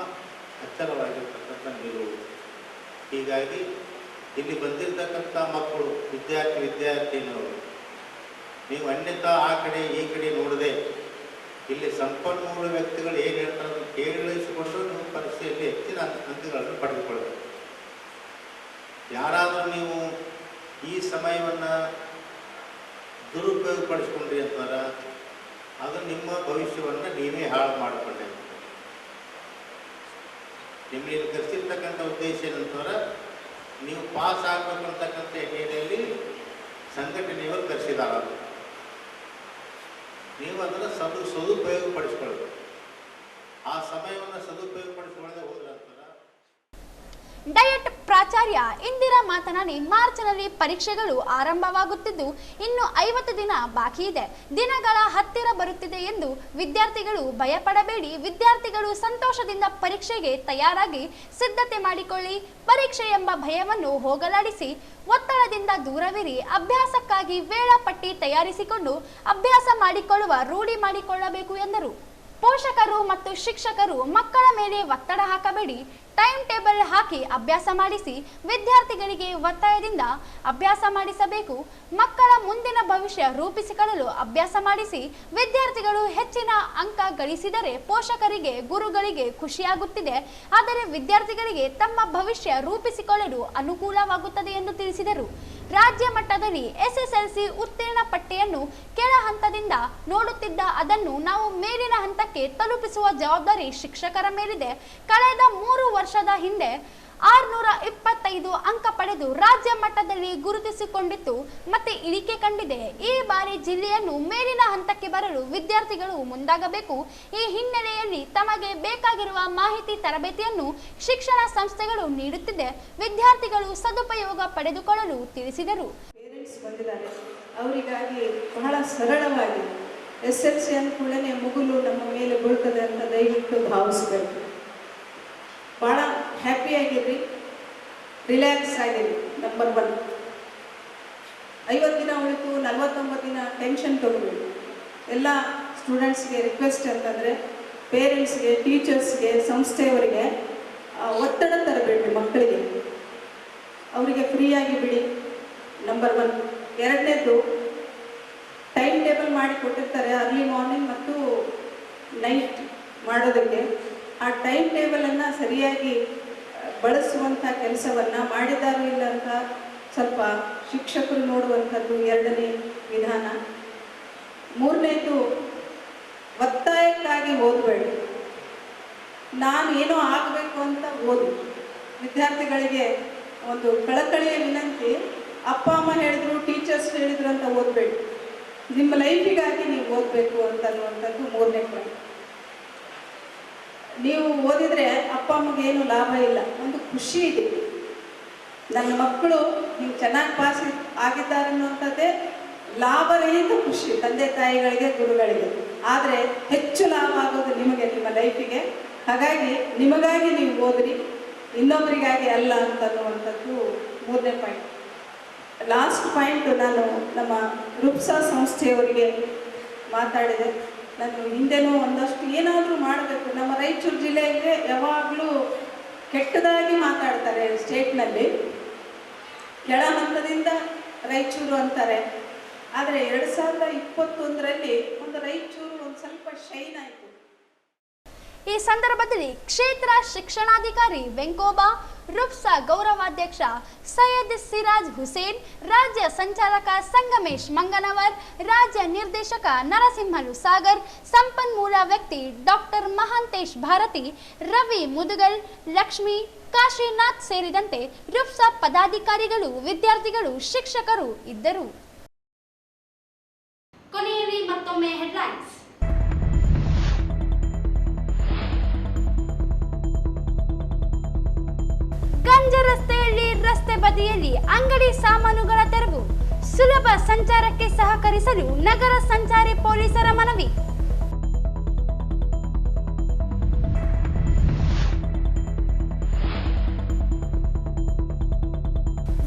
ಅಚ್ಚರವಾಗಿರ್ತಕ್ಕಂಥ ನಿಲುವು. ಹೀಗಾಗಿ ಇಲ್ಲಿ ಬಂದಿರತಕ್ಕಂಥ ಮಕ್ಕಳು ವಿದ್ಯಾರ್ಥಿನಿಯರು ನೀವು ಅನ್ಯತಾ ಆ ಕಡೆ ಈ ಕಡೆ ನೋಡದೆ ಇಲ್ಲಿ ಸಂಪನ್ಮೂಲ ವ್ಯಕ್ತಿಗಳು ಏನು ಹೇಳ್ತಾರೆ ಅದನ್ನು ಕೇಳಿಸಿಕೊಂಡು ನೀವು ಪರೀಕ್ಷೆಯಲ್ಲಿ ಹೆಚ್ಚಿನ ಅಂಕಗಳನ್ನು ಪಡೆದುಕೊಳ್ಳಬೇಕು. ಯಾರಾದರೂ ನೀವು ಈ ಸಮಯವನ್ನು ದುರುಪಯೋಗಪಡಿಸ್ಕೊಂಡ್ರಿ ಅಂತಂದ್ರೆ ಅದು ನಿಮ್ಮ ಭವಿಷ್ಯವನ್ನು ನೀವೇ ಹಾಳು ಮಾಡಿಕೊಂಡೆ. ನಿಮಗೆ ಕರೆಸಿರ್ತಕ್ಕಂಥ ಉದ್ದೇಶ ಏನಂತಂದ್ರೆ ನೀವು ಪಾಸ್ ಆಗಬೇಕು ಅಂತಕ್ಕಂಥ ಹಿನ್ನೆಲೆಯಲ್ಲಿ ಸಂಘಟನೆಯವರು ಕರೆಸಿದಾರ. ನೀವು ಅದನ್ನು ಸದುಪಯೋಗಪಡಿಸ್ಕೊಳ್ಬೇಕು. ಆ ಸಮಯವನ್ನು ಸದುಪಯೋಗಪಡಿಸಿಕೊಳ್ಳದೆ ಹೋದ್ರೆ ಅಂತಾರೆ. ಡಯಟ್ ಪ್ರಾಚಾರ್ಯ ಇಂದಿರಾ ಮಾತನಾಡಿ, ಮಾರ್ಚ್ನಲ್ಲಿ ಪರೀಕ್ಷೆಗಳು ಆರಂಭವಾಗುತ್ತಿದ್ದು ಇನ್ನು 50 ದಿನ ಬಾಕಿ ಇದೆ. ದಿನಗಳ ಹತ್ತಿರ ಬರುತ್ತಿದೆ ಎಂದು ವಿದ್ಯಾರ್ಥಿಗಳು ಭಯಪಡಬೇಡಿ. ವಿದ್ಯಾರ್ಥಿಗಳು ಸಂತೋಷದಿಂದ ಪರೀಕ್ಷೆಗೆ ತಯಾರಾಗಿ ಸಿದ್ಧತೆ ಮಾಡಿಕೊಳ್ಳಿ. ಪರೀಕ್ಷೆ ಎಂಬ ಭಯವನ್ನು ಹೋಗಲಾಡಿಸಿ ಒತ್ತಡದಿಂದ ದೂರವಿರಿ. ಅಭ್ಯಾಸಕ್ಕಾಗಿ ವೇಳಾಪಟ್ಟಿ ತಯಾರಿಸಿಕೊಂಡು ಅಭ್ಯಾಸ ಮಾಡಿಕೊಳ್ಳುವ ರೂಢಿ ಮಾಡಿಕೊಳ್ಳಬೇಕು ಎಂದರು. ಪೋಷಕರು ಮತ್ತು ಶಿಕ್ಷಕರು ಮಕ್ಕಳ ಮೇಲೆ ಒತ್ತಡ ಹಾಕಬೇಡಿ. ಟೈಮ್ ಟೇಬಲ್ ಹಾಕಿ ಅಭ್ಯಾಸ ಮಾಡಿಸಿ. ವಿದ್ಯಾರ್ಥಿಗಳಿಗೆ ಒತ್ತಾಯದಿಂದ ಅಭ್ಯಾಸ ಮಾಡಿಸಬೇಕು. ಮಕ್ಕಳ ಮುಂದಿನ ಭವಿಷ್ಯ ರೂಪಿಸಿಕೊಳ್ಳಲು ಅಭ್ಯಾಸ ಮಾಡಿಸಿ. ವಿದ್ಯಾರ್ಥಿಗಳು ಹೆಚ್ಚಿನ ಅಂಕ ಗಳಿಸಿದರೆ ಪೋಷಕರಿಗೆ ಗುರುಗಳಿಗೆ ಖುಷಿಯಾಗುತ್ತಿದೆ. ಆದರೆ ವಿದ್ಯಾರ್ಥಿಗಳಿಗೆ ತಮ್ಮ ಭವಿಷ್ಯ ರೂಪಿಸಿಕೊಳ್ಳಲು ಅನುಕೂಲವಾಗುತ್ತದೆ ಎಂದು ತಿಳಿಸಿದರು. ರಾಜ್ಯ ಮಟ್ಟದಲ್ಲಿ SSLC ಉತ್ತೀರ್ಣ ಪಟ್ಟಿಯನ್ನು ಕೆಳ ಹಂತದಿಂದ ನೋಡುತ್ತಿದ್ದ ಅದನ್ನು ನಾವು ಮೇಲಿನ ಹಂತಕ್ಕೆ ತಲುಪಿಸುವ ಜವಾಬ್ದಾರಿ ಶಿಕ್ಷಕರ ಮೇಲಿದೆ. ಕಳೆದ 3 ವರ್ಷದ ಹಿಂದೆ 625 ಅಂಕ ಪಡೆದು ರಾಜ್ಯ ಮಟ್ಟದಲ್ಲಿ ಗುರುತಿಸಿಕೊಂಡಿತ್ತು ಮತ್ತೆ ಇಳಿಕೆ ಕಂಡಿದೆ. ಈ ಬಾರಿ ಜಿಲ್ಲೆಯನ್ನು ಮೇಲಿನ ಹಂತಕ್ಕೆ ಬರಲು ವಿದ್ಯಾರ್ಥಿಗಳು ಮುಂದಾಗಬೇಕು. ಈ ಹಿನ್ನೆಲೆಯಲ್ಲಿ ತಮಗೆ ಬೇಕಾಗಿರುವ ಮಾಹಿತಿ ತರಬೇತಿಯನ್ನು ಶಿಕ್ಷಣ ಸಂಸ್ಥೆಗಳು ನೀಡುತ್ತಿದೆ. ವಿದ್ಯಾರ್ಥಿಗಳು ಸದುಪಯೋಗ ಪಡೆದುಕೊಳ್ಳಲು ತಿಳಿಸಿದರು. ಪೇರೆಂಟ್ಸ್ ಬಂದಿದ್ದಾರೆ, ಅವರಿಗಾಗಿ ಬಹಳ ಸರಳವಾಗಿ SLC ಅಂದ್ಕೂಡಲೇ ಮುಗುಲು ನಮ್ಮ ಮೇಲೆ ಬೀಳ್ತದೆ ಅಂತ ದಯವಿಟ್ಟು ಭಾವಿಸ್ಬೇಕು. ಭಾಳ ಹ್ಯಾಪಿಯಾಗಿರ್ರಿ, ರಿಲ್ಯಾಕ್ಸ್ ಆಗಿರಿ. ನಂಬರ್ 1, 50 ದಿನ ಉಳಿತು, 49 ದಿನ ಟೆನ್ಷನ್ ತಗೋಬೇಡಿ. ಎಲ್ಲ ಸ್ಟೂಡೆಂಟ್ಸ್ಗೆ ರಿಕ್ವೆಸ್ಟ್ ಅಂತಂದರೆ ಪೇರೆಂಟ್ಸ್ಗೆ, ಟೀಚರ್ಸ್ಗೆ, ಸಂಸ್ಥೆಯವರಿಗೆ ಒತ್ತಡ ತರಬೇಡಿ. ಮಕ್ಕಳಿಗೆ ಅವರಿಗೆ ಫ್ರೀಯಾಗಿ ಬಿಡಿ. ನಂಬರ್ 1. ಎರಡನೇದು, ಟೈಮ್ ಟೇಬಲ್ ಮಾಡಿ ಕೊಟ್ಟಿರ್ತಾರೆ ಅರ್ಲಿ ಮಾರ್ನಿಂಗ್ ಮತ್ತು ನೈಟ್ ಮಾಡೋದಕ್ಕೆ. ಆ ಟೈಮ್ ಟೇಬಲನ್ನು ಸರಿಯಾಗಿ ಬಳಸುವಂಥ ಕೆಲಸವನ್ನು ಮಾಡಿದಾರೋ ಇಲ್ಲ ಅಂತ ಸ್ವಲ್ಪ ಶಿಕ್ಷಕರು ನೋಡುವಂಥದ್ದು ಎರಡನೇ ವಿಧಾನ. ಮೂರನೇದು, ಒತ್ತಾಯಕ್ಕಾಗಿ ಓದಬೇಡಿ. ನಾನು ಏನೋ ಆಗಬೇಕು ಅಂತ ಓದಿ. ವಿದ್ಯಾರ್ಥಿಗಳಿಗೆ ಒಂದು ಕಳಕಳಿಯ ವಿನಂತಿ, ಅಪ್ಪ ಅಮ್ಮ ಹೇಳಿದ್ರು, ಟೀಚರ್ಸ್ ಹೇಳಿದ್ರು ಅಂತ ಓದಬೇಡಿ. ನಿಮ್ಮ ಲೈಫಿಗಾಗಿ ನೀವು ಓದಬೇಕು ಅಂತನ್ನುವಂಥದ್ದು ಮೂರನೇ ಪಾಯಿಂಟ್. ನೀವು ಓದಿದರೆ ಅಪ್ಪ ಅಮ್ಮಗೆ ಏನು ಲಾಭ ಇಲ್ಲ, ಒಂದು ಖುಷಿ ಇದೆ. ನನ್ನ ಮಕ್ಕಳು ನೀವು ಚೆನ್ನಾಗಿ ಪಾಸ್ ಆಗಿದ್ದಾರೆ ಅನ್ನುವಂಥದ್ದೇ ಲಾಭರಹಿತ ಖುಷಿ ತಂದೆ ತಾಯಿಗಳಿಗೆ, ಗುರುಗಳಿಗೆ. ಆದರೆ ಹೆಚ್ಚು ಲಾಭ ಆಗೋದು ನಿಮಗೆ, ನಿಮ್ಮ ಲೈಫಿಗೆ. ಹಾಗಾಗಿ ನಿಮಗಾಗಿ ನೀವು ಓದ್ರಿ, ಇನ್ನೊಬ್ಬರಿಗಾಗಿ ಅಲ್ಲ ಅಂತನ್ನುವಂಥದ್ದು ಮೂರನೇ ಪಾಯಿಂಟ್. ಲಾಸ್ಟ್ ಪಾಯಿಂಟ್, ನಾನು ನಮ್ಮ ರೂಪ್ಸಾ ಸಂಸ್ಥೆಯವರಿಗೆ ಮಾತಾಡಿದೆ. ನಾನು ಹಿಂದೆನೂ ಒಂದಷ್ಟು ಏನಾದರೂ ಮಾಡಬೇಕು. ನಮ್ಮ ರಾಯಚೂರು ಜಿಲ್ಲೆಯಲ್ಲಿ ಯಾವಾಗಲೂ ಕೆಟ್ಟದಾಗಿ ಮಾತಾಡ್ತಾರೆ ಸ್ಟೇಟ್ನಲ್ಲಿ. ಕೆಳ ಹಂತದಿಂದ ರಾಯಚೂರು ಅಂತಾರೆ. ಆದರೆ 2021ರಲ್ಲಿ ಒಂದು ರಾಯಚೂರು ಒಂದು ಸ್ವಲ್ಪ ಶೈನ್ ಆಯಿತು. ಈ ಸಂದರ್ಭದಲ್ಲಿ ಕ್ಷೇತ್ರ ಶಿಕ್ಷಣಾಧಿಕಾರಿ ವೆಂಕೋಬಾ, ರೂಪ್ಸಾ ಗೌರವಾಧ್ಯಕ್ಷ ಸೈಯದ್ ಸಿರಾಜ್ ಹುಸೇನ್, ರಾಜ್ಯ ಸಂಚಾಲಕ ಸಂಗಮೇಶ್ ಮಂಗನವರ್, ರಾಜ್ಯ ನಿರ್ದೇಶಕ ನರಸಿಂಹಲು ಸಾಗರ್, ಸಂಪನ್ಮೂಲ ವ್ಯಕ್ತಿ ಡಾಕ್ಟರ್ ಮಹಾಂತೇಶ್ ಭಾರತಿ, ರವಿ ಮುದುಗಲ್, ಲಕ್ಷ್ಮಿ, ಕಾಶಿನಾಥ್ ಸೇರಿದಂತೆ ರೂಪ್ಸಾ ಪದಾಧಿಕಾರಿಗಳು, ವಿದ್ಯಾರ್ಥಿಗಳು, ಶಿಕ್ಷಕರು ಇದ್ದರು. ಕೊನೆಯಲ್ಲಿ ಮತ್ತೊಮ್ಮೆ ಹೆಡ್ಲೈನ್ಸ್. ಗಂಜ ರಸ್ತೆಯಲ್ಲಿ ರಸ್ತೆ ಬದಿಯಲ್ಲಿ ಅಂಗಡಿ ಸಾಮಾನುಗಳ ತೆರವು, ಸುಲಭ ಸಂಚಾರಕ್ಕೆ ಸಹಕರಿಸಲು ನಗರ ಸಂಚಾರಿ ಪೊಲೀಸರ ಮನವಿ.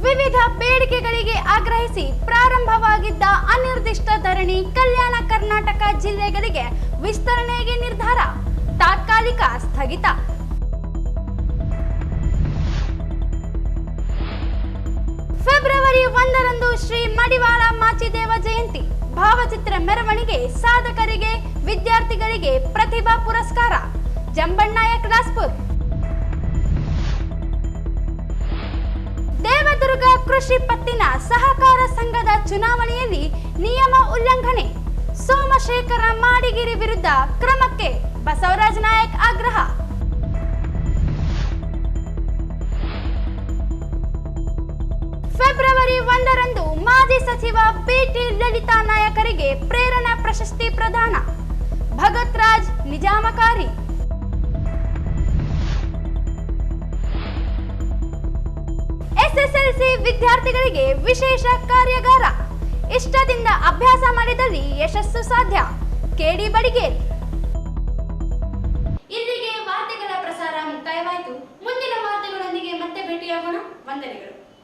ವಿವಿಧ ಬೇಡಿಕೆಗಳಿಗೆ ಆಗ್ರಹಿಸಿ ಪ್ರಾರಂಭವಾಗಿದ್ದ ಅನಿರ್ದಿಷ್ಟ ಧರಣಿ ಕಲ್ಯಾಣ ಕರ್ನಾಟಕ ಜಿಲ್ಲೆಗಳಿಗೆ ವಿಸ್ತರಣೆಗೆ ನಿರ್ಧಾರ, ತಾತ್ಕಾಲಿಕ ಸ್ಥಗಿತ. ಫೆಬ್ರವರಿ 1ರಂದು ಶ್ರೀ ಮಡಿವಾಳ ಮಾಚಿದೇವ ಜಯಂತಿ, ಭಾವಚಿತ್ರ ಮೆರವಣಿಗೆ, ಸಾಧಕರಿಗೆ, ವಿದ್ಯಾರ್ಥಿಗಳಿಗೆ ಪ್ರತಿಭಾ ಪುರಸ್ಕಾರ. ಜಂಬಣ್ಣಾಯಕ್ ರಾಸ್ಪುರ್. ದೇವದುರ್ಗ ಕೃಷಿ ಪತ್ತಿನ ಸಹಕಾರ ಸಂಘದ ಚುನಾವಣೆಯಲ್ಲಿ ನಿಯಮ ಉಲ್ಲಂಘನೆ, ಸೋಮಶೇಖರ ಮಾಡಿಗಿರಿ ವಿರುದ್ಧ ಕ್ರಮಕ್ಕೆ ಬಸವರಾಜ ನಾಯಕ್ ಆಗ್ರಹ. ಫೆಬ್ರವರಿ 1ರಂದು ಮಾಜಿ ಸಚಿವ ಬಿಟಿ ಲಲಿತಾ ನಾಯಕರಿಗೆ ಪ್ರೇರಣಾ ಪ್ರಶಸ್ತಿ ಪ್ರದಾನ. ಭಗತ್ ರಾಜ್ ನಿಜಾಮಕಾರಿ. SSLC ವಿದ್ಯಾರ್ಥಿಗಳಿಗೆ ವಿಶೇಷ ಕಾರ್ಯಾಗಾರ, ಇಷ್ಟದಿಂದ ಅಭ್ಯಾಸ ಮಾಡಿದಲ್ಲಿ ಯಶಸ್ಸು ಸಾಧ್ಯ. ಕೆಡಿ ಬಡಿಗೇರ್. ಇಲ್ಲಿಗೆ ವಾರ್ತೆಗಳ ಪ್ರಸಾರ ಮುಕ್ತಾಯವಾಯಿತು. ಮುಂದಿನ ವಾರ್ತೆಗಳೊಂದಿಗೆ ಮತ್ತೆ ಭೇಟಿಯಾಗೋಣ. ವಂದನೆಗಳು.